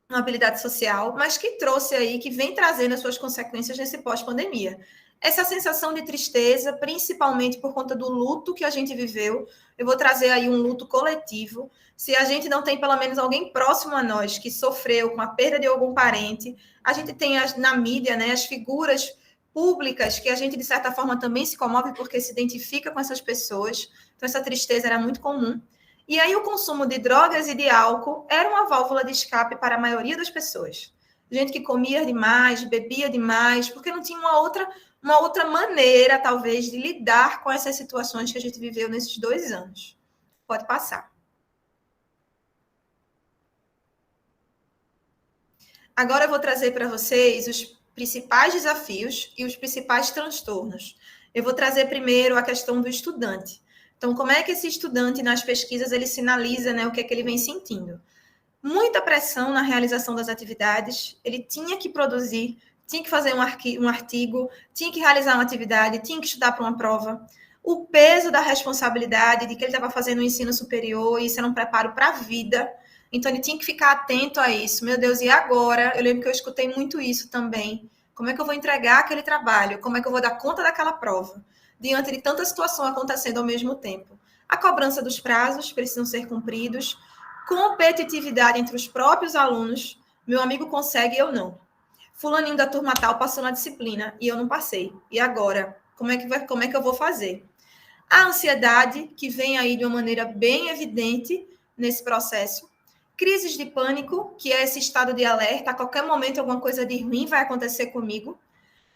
uma habilidade social, mas que trouxe aí, que vem trazendo as suas consequências nesse pós-pandemia. Essa sensação de tristeza, principalmente por conta do luto que a gente viveu, eu vou trazer aí um luto coletivo. Se a gente não tem pelo menos alguém próximo a nós que sofreu com a perda de algum parente, a gente tem na mídia, né, as figuras públicas que a gente, de certa forma, também se comove porque se identifica com essas pessoas. Então, essa tristeza era muito comum. E aí, o consumo de drogas e de álcool era uma válvula de escape para a maioria das pessoas. Gente que comia demais, bebia demais, porque não tinha uma outra maneira, talvez, de lidar com essas situações que a gente viveu nesses 2 anos. Pode passar. Agora eu vou trazer para vocês os principais desafios e os principais transtornos. Eu vou trazer primeiro a questão do estudante. Então, como é que esse estudante, nas pesquisas, ele sinaliza, né, o que é que ele vem sentindo? Muita pressão na realização das atividades, ele tinha que produzir, tinha que fazer um artigo, tinha que realizar uma atividade, tinha que estudar para uma prova. O peso da responsabilidade de que ele estava fazendo o ensino superior, e isso era um preparo para a vida. Então, ele tinha que ficar atento a isso. Meu Deus, e agora? Eu lembro que eu escutei muito isso também. Como é que eu vou entregar aquele trabalho? Como é que eu vou dar conta daquela prova? Diante de tanta situação acontecendo ao mesmo tempo. A cobrança dos prazos precisam ser cumpridos. Competitividade entre os próprios alunos. Meu amigo consegue e eu não. Fulaninho da turma tal passou na disciplina e eu não passei. E agora? Como é que eu vou fazer? A ansiedade, que vem aí de uma maneira bem evidente nesse processo. Crises de pânico, que é esse estado de alerta, a qualquer momento alguma coisa de ruim vai acontecer comigo.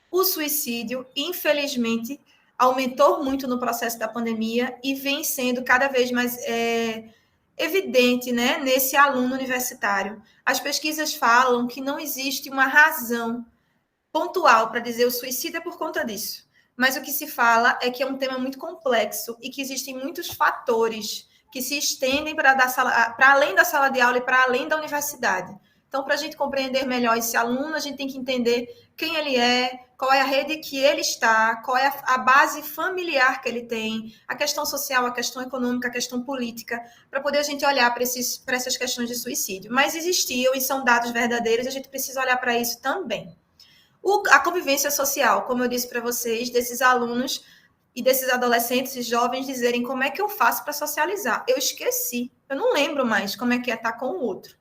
O suicídio, infelizmente, aumentou muito no processo da pandemia e vem sendo cada vez mais evidente, né, nesse aluno universitário. As pesquisas falam que não existe uma razão pontual para dizer o suicídio é por conta disso. Mas o que se fala é que é um tema muito complexo e que existem muitos fatores que se estendem para além da sala de aula e para além da universidade. Então, para a gente compreender melhor esse aluno, a gente tem que entender quem ele é, qual é a rede que ele está, qual é a base familiar que ele tem, a questão social, a questão econômica, a questão política, para poder a gente olhar para essas questões de suicídio. Mas existiam e são dados verdadeiros, a gente precisa olhar para isso também. A convivência social, como eu disse para vocês, desses alunos e desses adolescentes e jovens dizerem como é que eu faço para socializar. Eu esqueci, eu não lembro mais como é que é estar com o outro.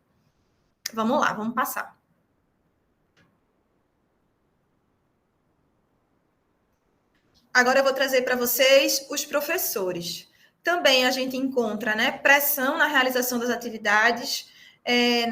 Vamos lá, vamos passar. agora eu vou trazer para vocês os professores. Também a gente encontra, né, pressão na realização das atividades,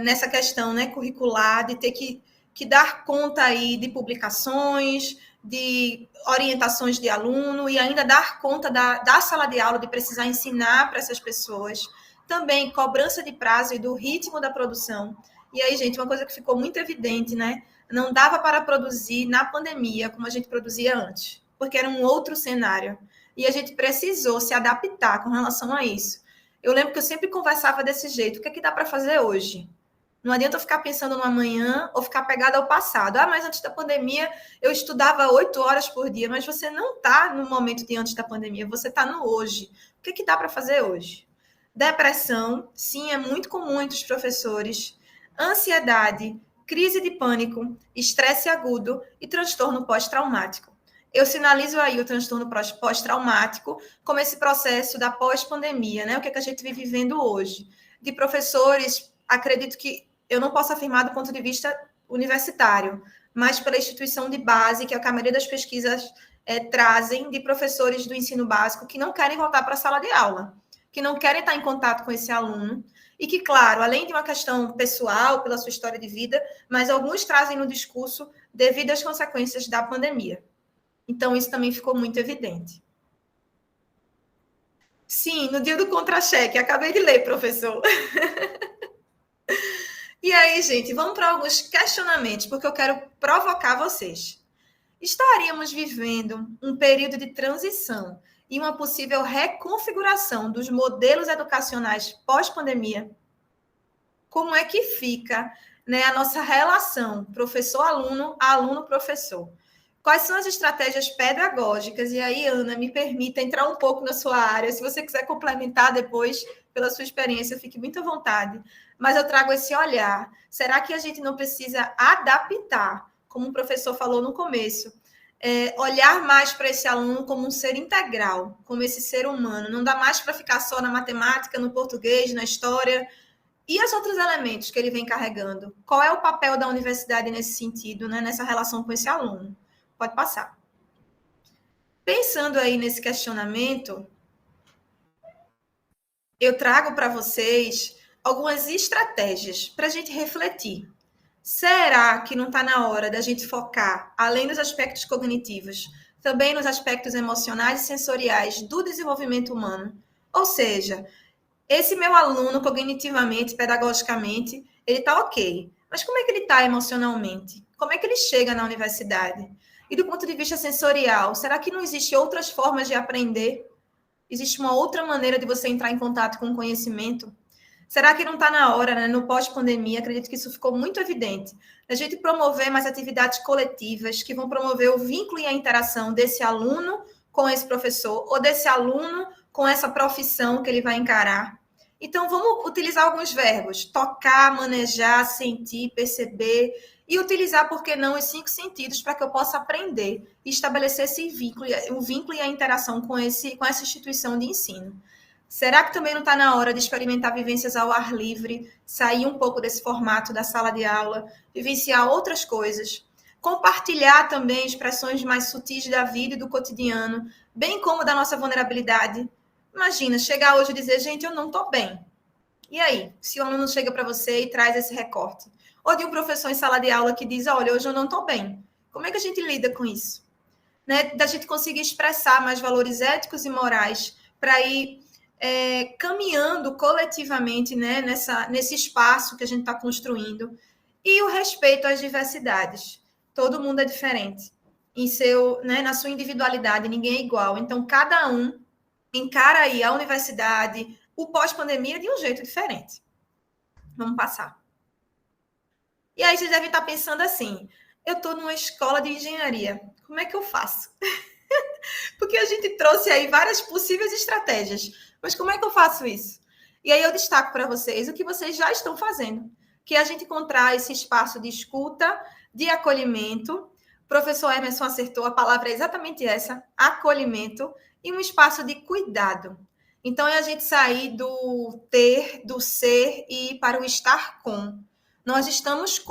nessa questão, né, curricular, de ter que dar conta aí de publicações, de orientações de aluno e ainda dar conta da sala de aula, de precisar ensinar para essas pessoas. Também cobrança de prazo e do ritmo da produção. E aí, gente, uma coisa que ficou muito evidente, né? Não dava para produzir na pandemia como a gente produzia antes, porque era um outro cenário. E a gente precisou se adaptar com relação a isso. Eu lembro que eu sempre conversava desse jeito. O que é que dá para fazer hoje? Não adianta eu ficar pensando no amanhã ou ficar pegada ao passado. Ah, mas antes da pandemia eu estudava 8 horas por dia. Mas você não está no momento de antes da pandemia, você está no hoje. O que é que dá para fazer hoje? Depressão, sim, é muito comum entre os professores. Ansiedade, crise de pânico, estresse agudo e transtorno pós-traumático. Eu sinalizo aí o transtorno pós-traumático como esse processo da pós-pandemia, né? O que é que a gente vem vivendo hoje. De professores, acredito que eu não posso afirmar do ponto de vista universitário, mas pela instituição de base, que é o que a maioria das pesquisas trazem, de professores do ensino básico que não querem voltar para a sala de aula, que não querem estar em contato com esse aluno, e que, claro, além de uma questão pessoal, pela sua história de vida, mas alguns trazem no discurso devido às consequências da pandemia. Então, isso também ficou muito evidente. Sim, no dia do contra-cheque, acabei de ler, professor. E aí, gente, vamos para alguns questionamentos, porque eu quero provocar vocês. Estaríamos vivendo um período de transição e uma possível reconfiguração dos modelos educacionais pós-pandemia? Como é que fica, né, a nossa relação professor-aluno, aluno-professor? Quais são as estratégias pedagógicas? E aí, Ana, me permita entrar um pouco na sua área. Se você quiser complementar depois, pela sua experiência, fique muito à vontade. Mas eu trago esse olhar. Será que a gente não precisa adaptar, como o professor falou no começo, olhar mais para esse aluno como um ser integral, como esse ser humano? Não dá mais para ficar só na matemática, no português, na história. E os outros elementos que ele vem carregando? Qual é o papel da universidade nesse sentido, né, nessa relação com esse aluno? Pode passar. Pensando aí nesse questionamento, eu trago para vocês algumas estratégias para a gente refletir. Será que não está na hora da gente focar, além dos aspectos cognitivos, também nos aspectos emocionais e sensoriais do desenvolvimento humano? Ou seja, esse meu aluno, cognitivamente, pedagogicamente, ele está ok. Mas como é que ele está emocionalmente? Como é que ele chega na universidade? E do ponto de vista sensorial, será que não existe outras formas de aprender? Existe uma outra maneira de você entrar em contato com o conhecimento? Será que não está na hora, né, no pós-pandemia, acredito que isso ficou muito evidente, a gente promover mais atividades coletivas que vão promover o vínculo e a interação desse aluno com esse professor ou desse aluno com essa profissão que ele vai encarar? Então, vamos utilizar alguns verbos: tocar, manejar, sentir, perceber, e utilizar, por que não, os 5 sentidos para que eu possa aprender e estabelecer esse vínculo, o vínculo e a interação com essa instituição de ensino. Será que também não está na hora de experimentar vivências ao ar livre, sair um pouco desse formato da sala de aula, vivenciar outras coisas? Compartilhar também expressões mais sutis da vida e do cotidiano, bem como da nossa vulnerabilidade. Imagina, chegar hoje e dizer, gente, eu não estou bem. E aí, se o aluno chega para você e traz esse recorte? Ou de um professor em sala de aula que diz, olha, hoje eu não estou bem. Como é que a gente lida com isso? Né? Da gente conseguir expressar mais valores éticos e morais para ir caminhando coletivamente, né, nesse espaço que a gente está construindo. E o respeito às diversidades. Todo mundo é diferente. Na sua individualidade, ninguém é igual. Então, cada um encara aí a universidade, o pós-pandemia, de um jeito diferente. Vamos passar. E aí vocês devem estar pensando assim, eu estou numa escola de engenharia, como é que eu faço? Porque a gente trouxe aí várias possíveis estratégias, mas como é que eu faço isso? E aí eu destaco para vocês o que vocês já estão fazendo, que é a gente encontrar esse espaço de escuta, de acolhimento. O professor Emerson acertou, a palavra é exatamente essa, acolhimento, e um espaço de cuidado. Então, é a gente sair do ter, do ser e ir para o estar com. Nós estamos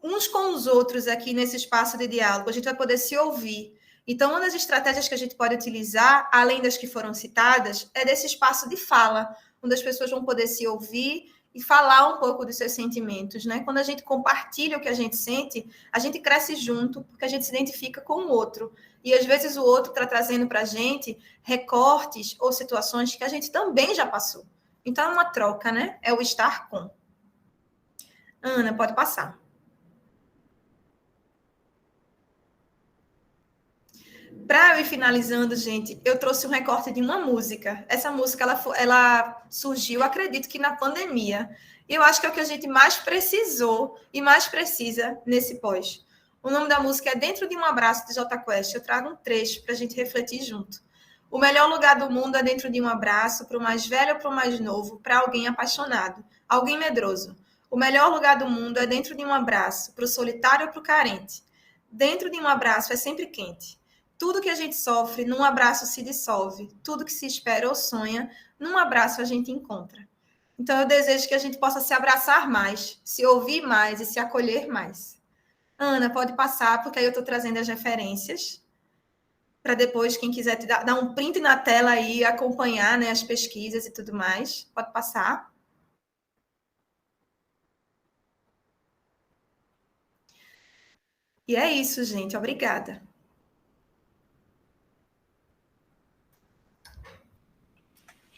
uns com os outros aqui nesse espaço de diálogo. A gente vai poder se ouvir. Então, uma das estratégias que a gente pode utilizar, além das que foram citadas, é desse espaço de fala, onde as pessoas vão poder se ouvir e falar um pouco dos seus sentimentos, né? Quando a gente compartilha o que a gente sente, a gente cresce junto, porque a gente se identifica com o outro. E às vezes o outro está trazendo para a gente recortes ou situações que a gente também já passou. Então é uma troca, né? É o estar com. Ana, pode passar. Para eu ir finalizando, gente, eu trouxe um recorte de uma música. Essa música, ela surgiu, acredito que na pandemia. E eu acho que é o que a gente mais precisou e mais precisa nesse pós. O nome da música é Dentro de um Abraço, de Jota Quest. Eu trago um trecho para a gente refletir junto. O melhor lugar do mundo é dentro de um abraço, para o mais velho ou para o mais novo, para alguém apaixonado, alguém medroso. O melhor lugar do mundo é dentro de um abraço, para o solitário ou para o carente. Dentro de um abraço é sempre quente. Tudo que a gente sofre, num abraço se dissolve. Tudo que se espera ou sonha, num abraço a gente encontra. Então, eu desejo que a gente possa se abraçar mais, se ouvir mais e se acolher mais. Ana, pode passar, porque aí eu estou trazendo as referências, para depois, quem quiser te dar um print na tela aí, acompanhar, né, as pesquisas e tudo mais. Pode passar. E é isso, gente. Obrigada.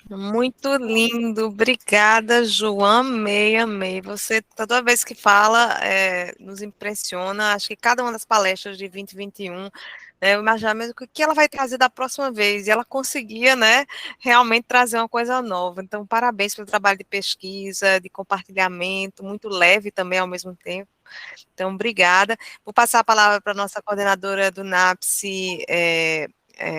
Muito lindo, obrigada, Ju, amei, amei. Você, toda vez que fala, nos impressiona. Acho que cada uma das palestras de 2021, eu imaginava mesmo o que ela vai trazer da próxima vez, e ela conseguia, né, realmente trazer uma coisa nova. Então, parabéns pelo trabalho de pesquisa, de compartilhamento, muito leve também ao mesmo tempo. Então, obrigada. Vou passar a palavra para a nossa coordenadora do NAPSE,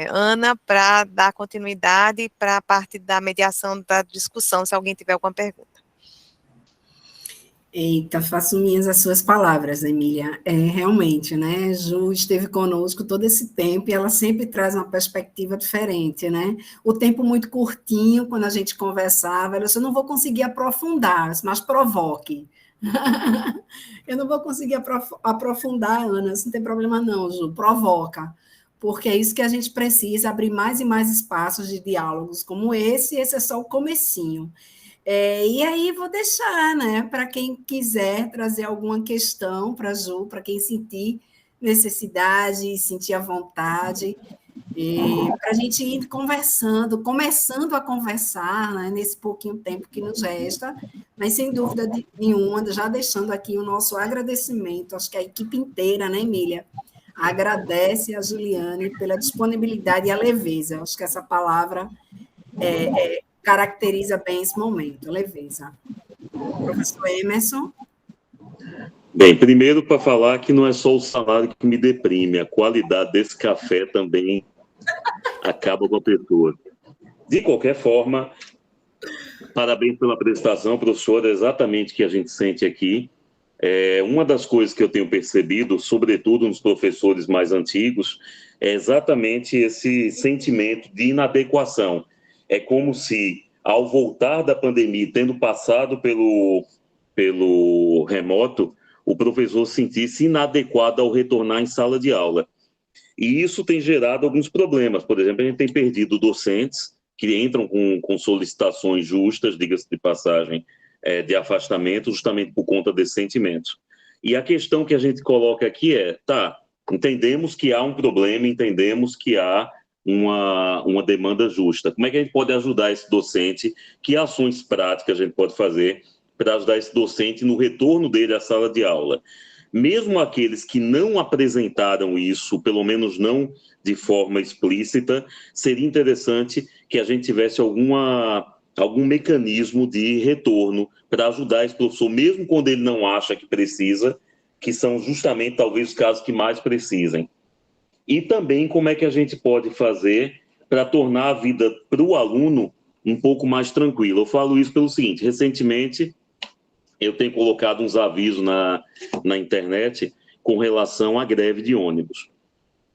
Ana, para dar continuidade para a parte da mediação da discussão, se alguém tiver alguma pergunta. Eita, faço minhas as suas palavras, Emília. Realmente, né? Ju esteve conosco todo esse tempo e ela sempre traz uma perspectiva diferente, né? O tempo muito curtinho, quando a gente conversava, ela disse, eu não vou conseguir aprofundar, mas provoque. Eu não vou conseguir aprofundar, Ana, não tem problema não, Ju, provoca. Porque é isso que a gente precisa, abrir mais e mais espaços de diálogos como esse é só o comecinho. E aí vou deixar, né, para quem quiser trazer alguma questão para a Ju, para quem sentir necessidade, sentir a vontade, para a gente ir conversando, começando a conversar, né, nesse pouquinho tempo que nos resta, mas sem dúvida nenhuma, já deixando aqui o nosso agradecimento, acho que a equipe inteira, né, Emília, agradece a Juliane pela disponibilidade e a leveza. Acho que essa palavra caracteriza bem esse momento, leveza. Professor Emerson? Bem, primeiro para falar que não é só o salário que me deprime, a qualidade desse café também acaba com a pessoa. De qualquer forma, parabéns pela apresentação, professora, exatamente o que a gente sente aqui. Uma das coisas que eu tenho percebido, sobretudo nos professores mais antigos, é exatamente esse sentimento de inadequação. É como se, ao voltar da pandemia, tendo passado pelo remoto, o professor se sentisse inadequado ao retornar em sala de aula. E isso tem gerado alguns problemas. Por exemplo, a gente tem perdido docentes que entram com solicitações justas, diga-se de passagem, de afastamento, justamente por conta desse sentimento. E a questão que a gente coloca aqui entendemos que há um problema, entendemos que há uma demanda justa. Como é que a gente pode ajudar esse docente? Que ações práticas a gente pode fazer para ajudar esse docente no retorno dele à sala de aula? Mesmo aqueles que não apresentaram isso, pelo menos não de forma explícita, seria interessante que a gente tivesse algum mecanismo de retorno para ajudar esse professor, mesmo quando ele não acha que precisa, que são justamente talvez os casos que mais precisem. E também como é que a gente pode fazer para tornar a vida para o aluno um pouco mais tranquila. Eu falo isso pelo seguinte, recentemente eu tenho colocado uns avisos na internet com relação à greve de ônibus,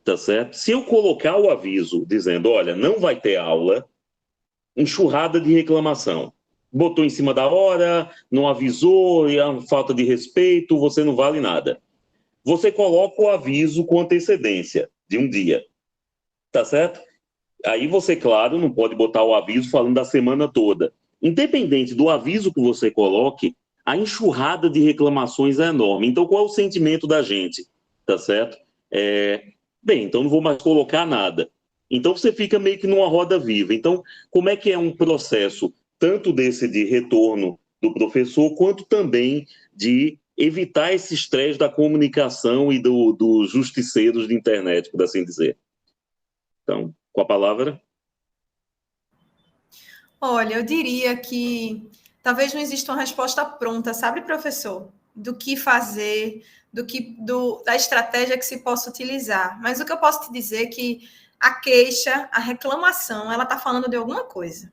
tá certo? Se eu colocar o aviso dizendo, olha, não vai ter aula, enxurrada de reclamação. Botou em cima da hora, não avisou, e a falta de respeito, você não vale nada. Você coloca o aviso com antecedência de um dia. tá certo? Aí você, claro, não pode botar o aviso falando da semana toda. Independente do aviso que você coloque, a enxurrada de reclamações é enorme. Então, qual é o sentimento da gente? Tá certo? Bem, então não vou mais colocar nada. Então, você fica meio que numa roda viva. Então, como é que é um processo, tanto desse de retorno do professor, quanto também de evitar esse estresse da comunicação e dos justiceiros de internet, por assim dizer? Então, com a palavra. Olha, eu diria que talvez não exista uma resposta pronta, sabe, professor? Do que fazer, da estratégia que se possa utilizar. Mas o que eu posso te dizer é que a queixa, a reclamação, ela está falando de alguma coisa,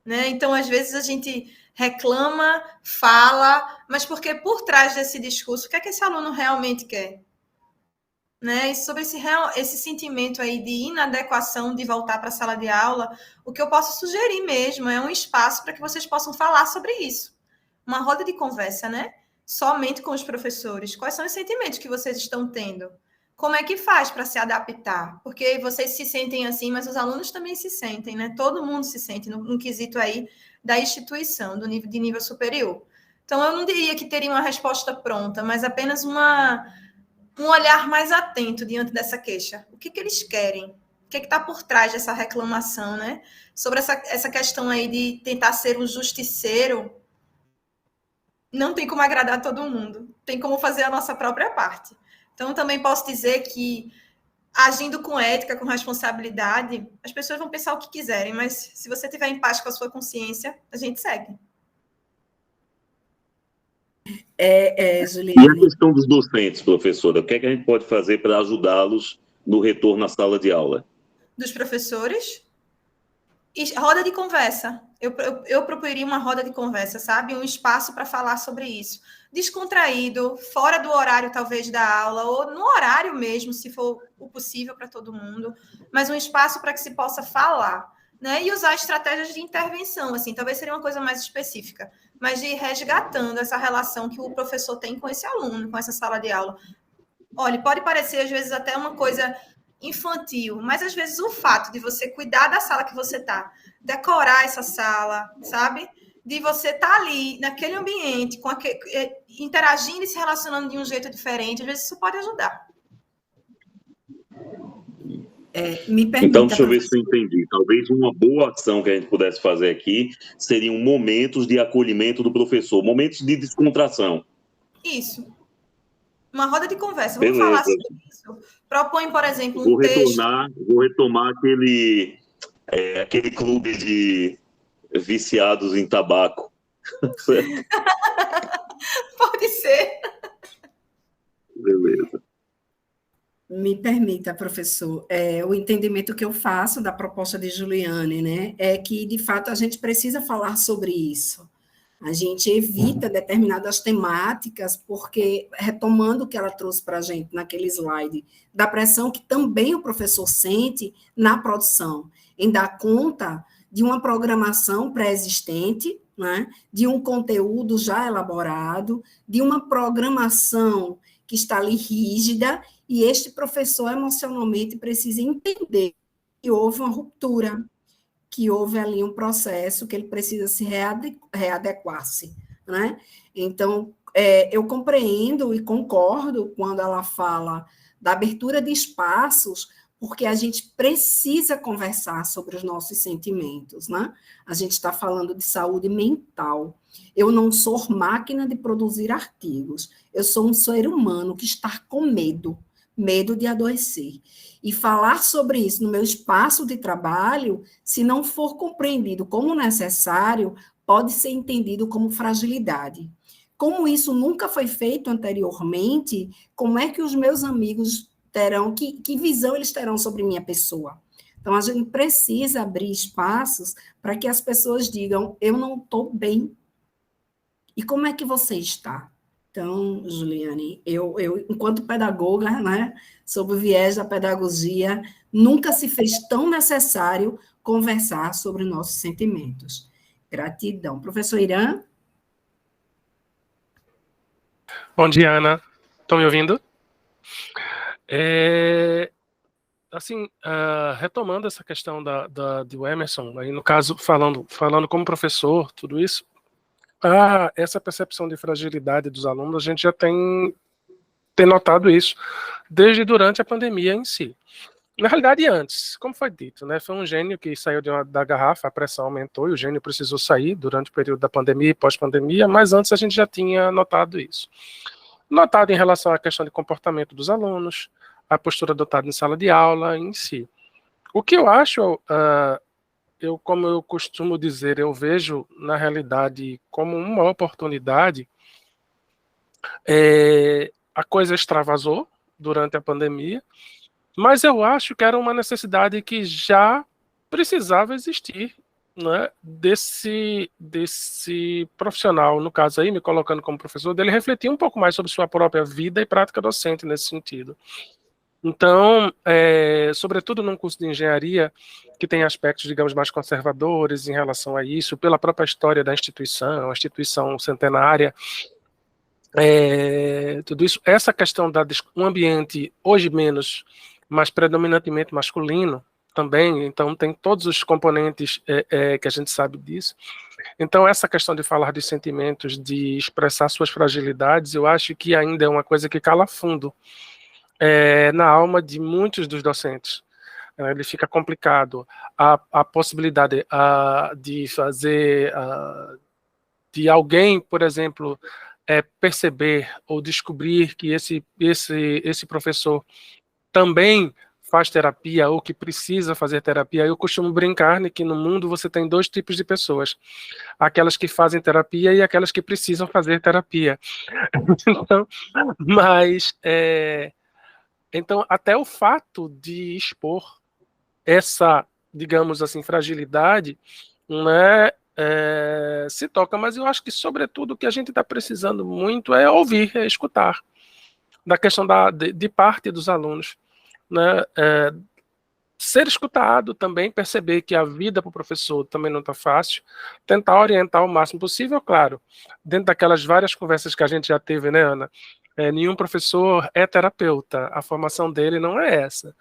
né? Então, às vezes, a gente reclama, fala, mas porque por trás desse discurso, o que é que esse aluno realmente quer? Né? E sobre esse sentimento aí de inadequação de voltar para a sala de aula, o que eu posso sugerir mesmo é um espaço para que vocês possam falar sobre isso. Uma roda de conversa, né? Somente com os professores. Quais são os sentimentos que vocês estão tendo? Como é que faz para se adaptar? Porque vocês se sentem assim, mas os alunos também se sentem, né? Todo mundo se sente no quesito aí da instituição, de nível superior. Então, eu não diria que teria uma resposta pronta, mas apenas um olhar mais atento diante dessa queixa. O que eles querem? O que está por trás dessa reclamação, né? Sobre essa questão aí de tentar ser um justiceiro, não tem como agradar todo mundo. Tem como fazer a nossa própria parte. Então, também posso dizer que, agindo com ética, com responsabilidade, as pessoas vão pensar o que quiserem, mas se você estiver em paz com a sua consciência, a gente segue. Juliane. E a questão dos docentes, professora, o que é que a gente pode fazer para ajudá-los no retorno à sala de aula? Dos professores? E roda de conversa. Eu proporia uma roda de conversa, sabe? Um espaço para falar sobre isso. Descontraído, fora do horário, talvez, da aula, ou no horário mesmo, se for o possível para todo mundo, mas um espaço para que se possa falar, né? E usar estratégias de intervenção, assim, talvez seria uma coisa mais específica, mas de ir resgatando essa relação que o professor tem com esse aluno, com essa sala de aula. Olha, pode parecer, às vezes, até uma coisa infantil, mas às vezes o fato de você cuidar da sala que você está, decorar essa sala, sabe? De você estar ali, naquele ambiente, interagindo e se relacionando de um jeito diferente, às vezes isso pode ajudar. Me permita, então, deixa eu ver se eu entendi. Talvez uma boa ação que a gente pudesse fazer aqui seriam momentos de acolhimento do professor, momentos de descontração. Isso. Uma roda de conversa. Vamos falar sobre isso. Propõe, por exemplo, um texto. Vou retomar aquele clube de viciados em tabaco. Pode ser. Beleza. Me permita, professor, o entendimento que eu faço da proposta de Juliane, né, é que, de fato, a gente precisa falar sobre isso. A gente evita determinadas temáticas, porque, retomando o que ela trouxe para a gente naquele slide, da pressão que também o professor sente na produção, em dar conta de uma programação pré-existente, né, de um conteúdo já elaborado, de uma programação que está ali rígida, e este professor emocionalmente precisa entender que houve uma ruptura, que houve ali um processo que ele precisa se readequar-se, né? Então, eu compreendo e concordo quando ela fala da abertura de espaços, porque a gente precisa conversar sobre os nossos sentimentos, né? A gente está falando de saúde mental. Eu não sou máquina de produzir artigos, eu sou um ser humano que está com medo de adoecer. E falar sobre isso no meu espaço de trabalho, se não for compreendido como necessário, pode ser entendido como fragilidade. Como isso nunca foi feito anteriormente, como é que os meus amigos terão, que visão eles terão sobre minha pessoa? Então, a gente precisa abrir espaços para que as pessoas digam, eu não estou bem. E como é que você está? Então, Juliane, eu enquanto pedagoga, né, sob o viés da pedagogia, nunca se fez tão necessário conversar sobre nossos sentimentos. Gratidão. Professor Irã? Bom dia, Ana. Estão me ouvindo? assim, retomando essa questão do Emerson, aí no caso, falando como professor, tudo isso, essa percepção de fragilidade dos alunos, a gente já tem notado isso desde durante a pandemia em si. Na realidade, antes, como foi dito, né, foi um gênio que saiu da garrafa, a pressão aumentou e o gênio precisou sair durante o período da pandemia e pós-pandemia, mas antes a gente já tinha notado isso. Notado em relação à questão de comportamento dos alunos, a postura adotada em sala de aula em si. O que eu acho, como eu costumo dizer, eu vejo na realidade como uma oportunidade, a coisa extravasou durante a pandemia, mas eu acho que era uma necessidade que já precisava existir, né, desse profissional, no caso aí, me colocando como professor, dele refletir um pouco mais sobre sua própria vida e prática docente nesse sentido. Então, sobretudo num curso de engenharia, que tem aspectos, digamos, mais conservadores em relação a isso, pela própria história da instituição, a instituição centenária, tudo isso, essa questão um ambiente, hoje menos, mas predominantemente masculino também, então tem todos os componentes que a gente sabe disso. Então essa questão de falar de sentimentos, de expressar suas fragilidades, eu acho que ainda é uma coisa que cala fundo na alma de muitos dos docentes. Ele fica complicado. A possibilidade de fazer, de alguém, por exemplo, perceber ou descobrir que esse professor também faz terapia ou que precisa fazer terapia. Eu costumo brincar, né, que no mundo você tem 2 tipos de pessoas: aquelas que fazem terapia e aquelas que precisam fazer terapia. Então, mas então até o fato de expor essa, digamos assim, fragilidade, né, se toca, mas eu acho que sobretudo o que a gente está precisando muito é ouvir, é escutar, da questão de parte dos alunos, né, ser escutado também, perceber que a vida para o professor também não está fácil, tentar orientar o máximo possível, claro, dentro daquelas várias conversas que a gente já teve, né, Ana? Nenhum professor é terapeuta, a formação dele não é essa,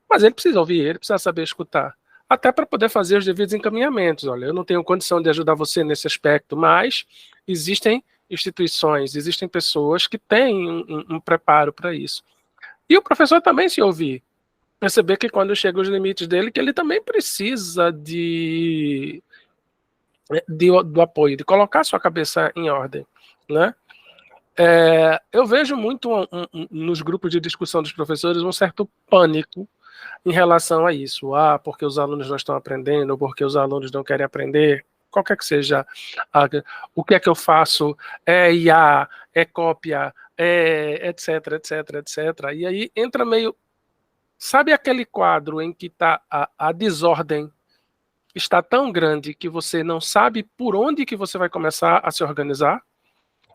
mas ele precisa ouvir, ele precisa saber escutar, até para poder fazer os devidos encaminhamentos. Olha, eu não tenho condição de ajudar você nesse aspecto, mas existem instituições, existem pessoas que têm um preparo para isso. E o professor também se ouvir, perceber que quando chegam os limites dele, que ele também precisa do apoio, de colocar sua cabeça em ordem, né? Eu vejo muito nos grupos de discussão dos professores um certo pânico em relação a isso, porque os alunos não estão aprendendo, ou porque os alunos não querem aprender, qualquer que seja, o que é que eu faço, IA, cópia, etc, etc, etc, e aí entra meio, sabe aquele quadro em que a desordem está tão grande que você não sabe por onde que você vai começar a se organizar?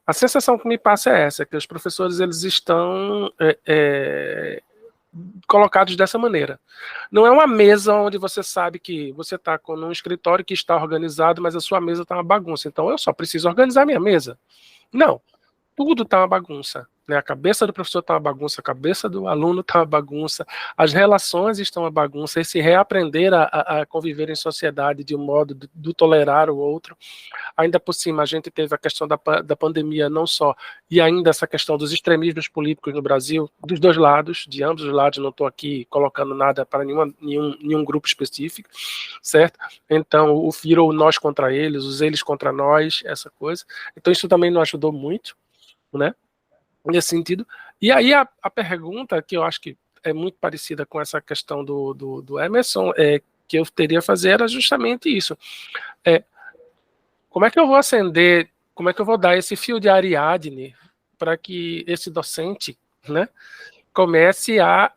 A sensação que me passa é essa, que os professores eles estão colocados dessa maneira. Não é uma mesa onde você sabe que você está com um escritório que está organizado, mas a sua mesa está uma bagunça. Então eu só preciso organizar minha mesa. Não, tudo está uma bagunça. Né? A cabeça do professor está uma bagunça, a cabeça do aluno está uma bagunça, as relações estão uma bagunça, esse reaprender a conviver em sociedade de um modo do tolerar o outro. Ainda por cima, a gente teve a questão da pandemia, não só, e ainda essa questão dos extremismos políticos no Brasil, dos dois lados, de ambos os lados, não estou aqui colocando nada para nenhum grupo específico, certo? Então, virou nós contra eles, os eles contra nós, essa coisa. Então, isso também não ajudou muito, né? Nesse sentido. E aí a pergunta que eu acho que é muito parecida com essa questão do Emerson, que eu teria a fazer era justamente isso. Como é que eu vou acender, como é que eu vou dar esse fio de Ariadne para que esse docente, né, comece a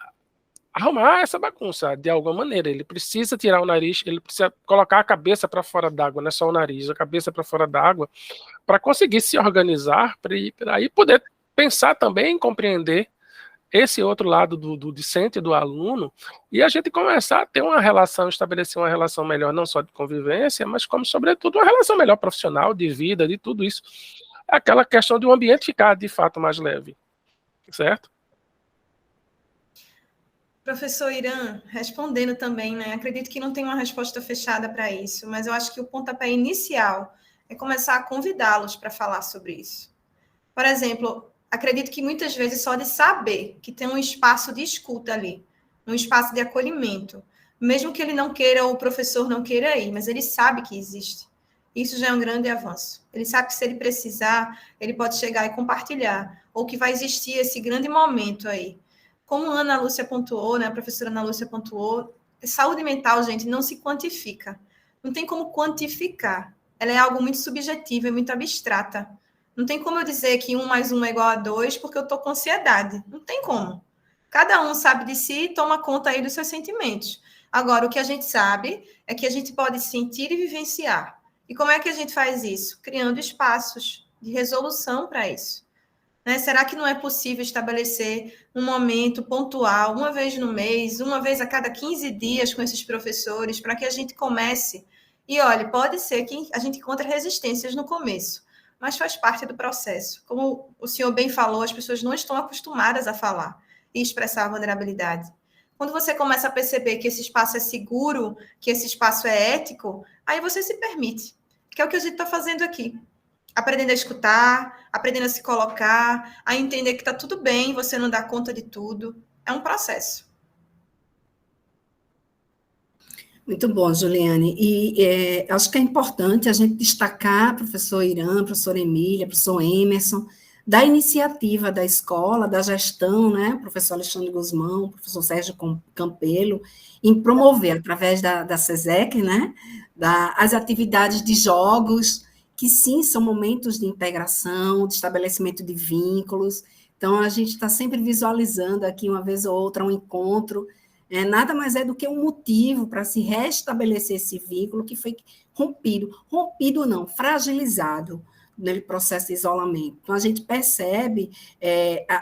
arrumar essa bagunça de alguma maneira? Ele precisa tirar o nariz, ele precisa colocar a cabeça para fora d'água, não é só o nariz, a cabeça para fora d'água, para conseguir se organizar, para aí poder pensar também em compreender esse outro lado do discente, do aluno, e a gente começar a ter uma relação, estabelecer uma relação melhor, não só de convivência, mas como, sobretudo, uma relação melhor profissional, de vida, de tudo isso. Aquela questão de um ambiente ficar, de fato, mais leve. Certo? Professor Irã, respondendo também, né? Acredito que não tem uma resposta fechada para isso, mas eu acho que o pontapé inicial é começar a convidá-los para falar sobre isso. Por exemplo, acredito que muitas vezes só de saber que tem um espaço de escuta ali, um espaço de acolhimento, mesmo que ele não queira, ou o professor não queira ir, mas ele sabe que existe. Isso já é um grande avanço. Ele sabe que se ele precisar, ele pode chegar e compartilhar, ou que vai existir esse grande momento aí. Como a Ana Lúcia pontuou, né, a professora Ana Lúcia pontuou, saúde mental, gente, não se quantifica. Não tem como quantificar. Ela é algo muito subjetivo, é muito abstrata. Não tem como eu dizer que 1 mais 1 é igual a 2 porque eu estou com ansiedade. Não tem como. Cada um sabe de si e toma conta aí dos seus sentimentos. Agora, o que a gente sabe é que a gente pode sentir e vivenciar. E como é que a gente faz isso? Criando espaços de resolução para isso. Né? Será que não é possível estabelecer um momento pontual, uma vez no mês, uma vez a cada 15 dias com esses professores, para que a gente comece? E olha, pode ser que a gente encontre resistências no começo, mas faz parte do processo. Como o senhor bem falou, as pessoas não estão acostumadas a falar e expressar a vulnerabilidade. Quando você começa a perceber que esse espaço é seguro, que esse espaço é ético, aí você se permite, que é o que a gente está fazendo aqui. Aprendendo a escutar, aprendendo a se colocar, a entender que está tudo bem, você não dá conta de tudo. É um processo. Muito bom, Juliane. E acho que é importante a gente destacar, professor Irã, professor Emília, professor Emerson, da iniciativa da escola, da gestão, né, professor Alexandre Guzmão, professor Sérgio Campelo, em promover, através da SESEC, né, as atividades de jogos, que sim, são momentos de integração, de estabelecimento de vínculos. Então, a gente está sempre visualizando aqui, uma vez ou outra, um encontro, nada mais é do que um motivo para se restabelecer esse vínculo que foi rompido não, fragilizado no processo de isolamento. Então, a gente percebe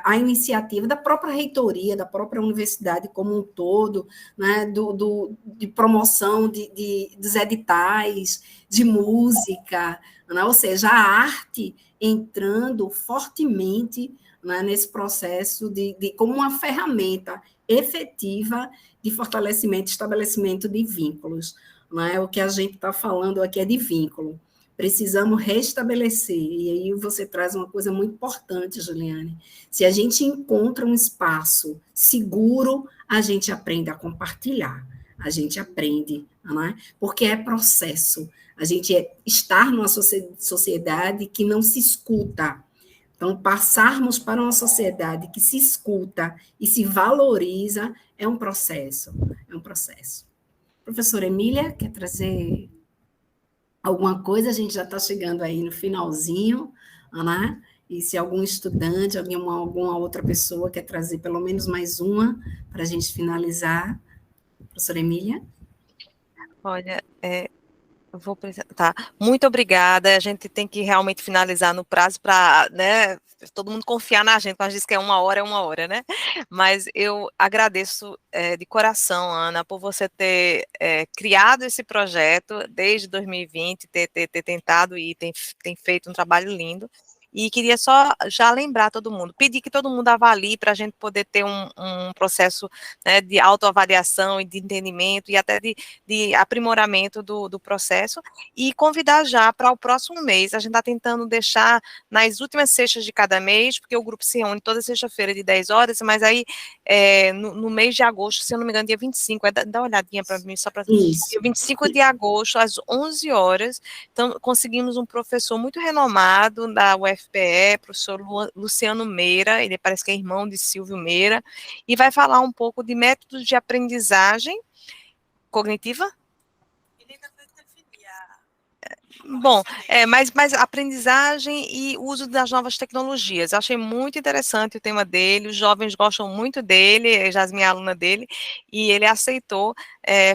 a iniciativa da própria reitoria, da própria universidade como um todo, né, de promoção dos editais, de música, né, ou seja, a arte entrando fortemente, né, nesse processo como uma ferramenta efetiva de fortalecimento e estabelecimento de vínculos. Né? O que a gente está falando aqui é de vínculo. Precisamos restabelecer, e aí você traz uma coisa muito importante, Juliane. Se a gente encontra um espaço seguro, a gente aprende a compartilhar, a gente aprende, né? Porque é processo. A gente estar numa sociedade que não se escuta. Então, passarmos para uma sociedade que se escuta e se valoriza é um processo, é um processo. Professora Emília, quer trazer alguma coisa? A gente já está chegando aí no finalzinho, né? E se algum estudante, alguma outra pessoa quer trazer pelo menos mais uma para a gente finalizar. Professora Emília? Olha, eu vou precisar. Tá. Muito obrigada. A gente tem que realmente finalizar no prazo para, né, todo mundo confiar na gente. Quando a gente diz que é 1 hora, né? Mas eu agradeço de coração, Ana, por você ter criado esse projeto desde 2020, ter tentado e tem feito um trabalho lindo. E queria só já lembrar todo mundo, pedir que todo mundo avalie para a gente poder ter um processo, né, de autoavaliação e de entendimento e até de aprimoramento do processo, e convidar já para o próximo mês. A gente está tentando deixar nas últimas sextas de cada mês, porque o grupo se reúne toda sexta-feira de 10 horas, mas aí no mês de agosto, se eu não me engano, dia 25, dá uma olhadinha para mim, só para... Dia 25 de agosto, às 11 horas, então conseguimos um professor muito renomado da UFPE, professor Luciano Meira, ele parece que é irmão de Silvio Meira, e vai falar um pouco de métodos de aprendizagem cognitiva. Bom, mas aprendizagem e uso das novas tecnologias. Achei muito interessante o tema dele, os jovens gostam muito dele, Jasmine é aluna dele, e ele aceitou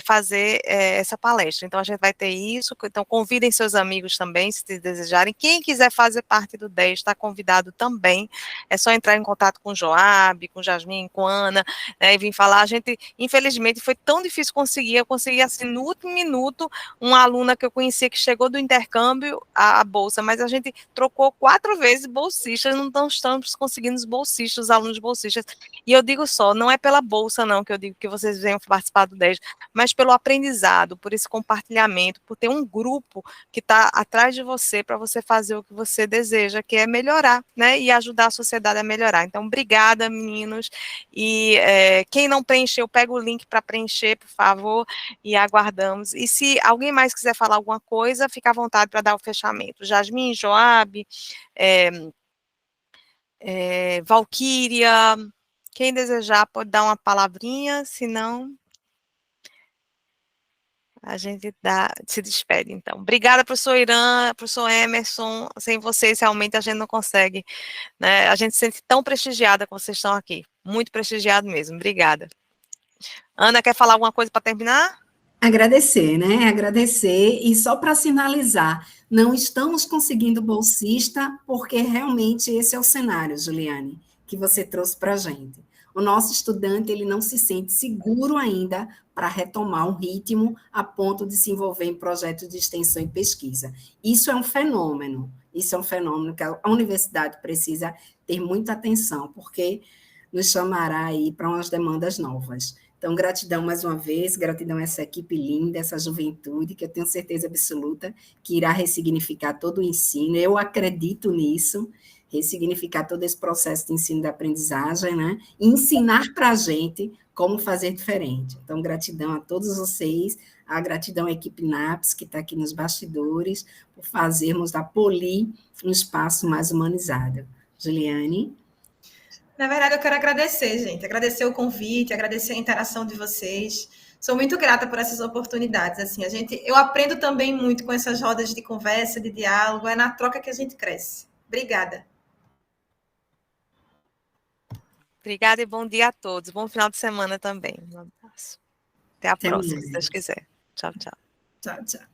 fazer essa palestra. Então, a gente vai ter isso, então convidem seus amigos também, se desejarem. Quem quiser fazer parte do 10 está convidado também, é só entrar em contato com o Joab, com Jasmine, com Ana, né, e vir falar. A gente, infelizmente, foi tão difícil conseguir, eu consegui assim, no último minuto, uma aluna que eu conhecia que chegou do intercâmbio intercâmbio a bolsa, mas a gente trocou 4 vezes bolsistas, não estamos conseguindo os bolsistas, os alunos bolsistas. E eu digo só, não é pela bolsa não que eu digo que vocês venham participar do 10, mas pelo aprendizado, por esse compartilhamento, por ter um grupo que está atrás de você para você fazer o que você deseja, que é melhorar, né, e ajudar a sociedade a melhorar. Então, obrigada, meninos, e quem não preencheu, pega o link para preencher, por favor, e aguardamos. E se alguém mais quiser falar alguma coisa, fica à vontade para dar o fechamento. Jasmin, Joab, Valquíria, quem desejar pode dar uma palavrinha, se não, a gente se despede, então. Obrigada, professor Irã, professor Emerson, sem vocês realmente a gente não consegue, né? A gente se sente tão prestigiada que vocês estão aqui, muito prestigiado mesmo, obrigada. Ana, quer falar alguma coisa para terminar? Agradecer, né? Agradecer, e só para sinalizar, não estamos conseguindo bolsista, porque realmente esse é o cenário, Juliane, que você trouxe para a gente. O nosso estudante, ele não se sente seguro ainda para retomar um ritmo a ponto de se envolver em projetos de extensão e pesquisa. Isso é um fenômeno que a universidade precisa ter muita atenção, porque nos chamará aí para umas demandas novas. Então, gratidão mais uma vez, gratidão a essa equipe linda, essa juventude, que eu tenho certeza absoluta que irá ressignificar todo o ensino. Eu acredito nisso, ressignificar todo esse processo de ensino e de aprendizagem, né? E ensinar para a gente como fazer diferente. Então, gratidão a todos vocês, a gratidão à equipe NAPS, que está aqui nos bastidores, por fazermos da Poli um espaço mais humanizado. Juliane? Na verdade, eu quero agradecer, gente. Agradecer o convite, agradecer a interação de vocês. Sou muito grata por essas oportunidades. Assim, eu aprendo também muito com essas rodas de conversa, de diálogo. É na troca que a gente cresce. Obrigada. Obrigada e bom dia a todos. Bom final de semana também. Um abraço. Até a próxima, se Deus quiser. Tchau, tchau. Tchau, tchau.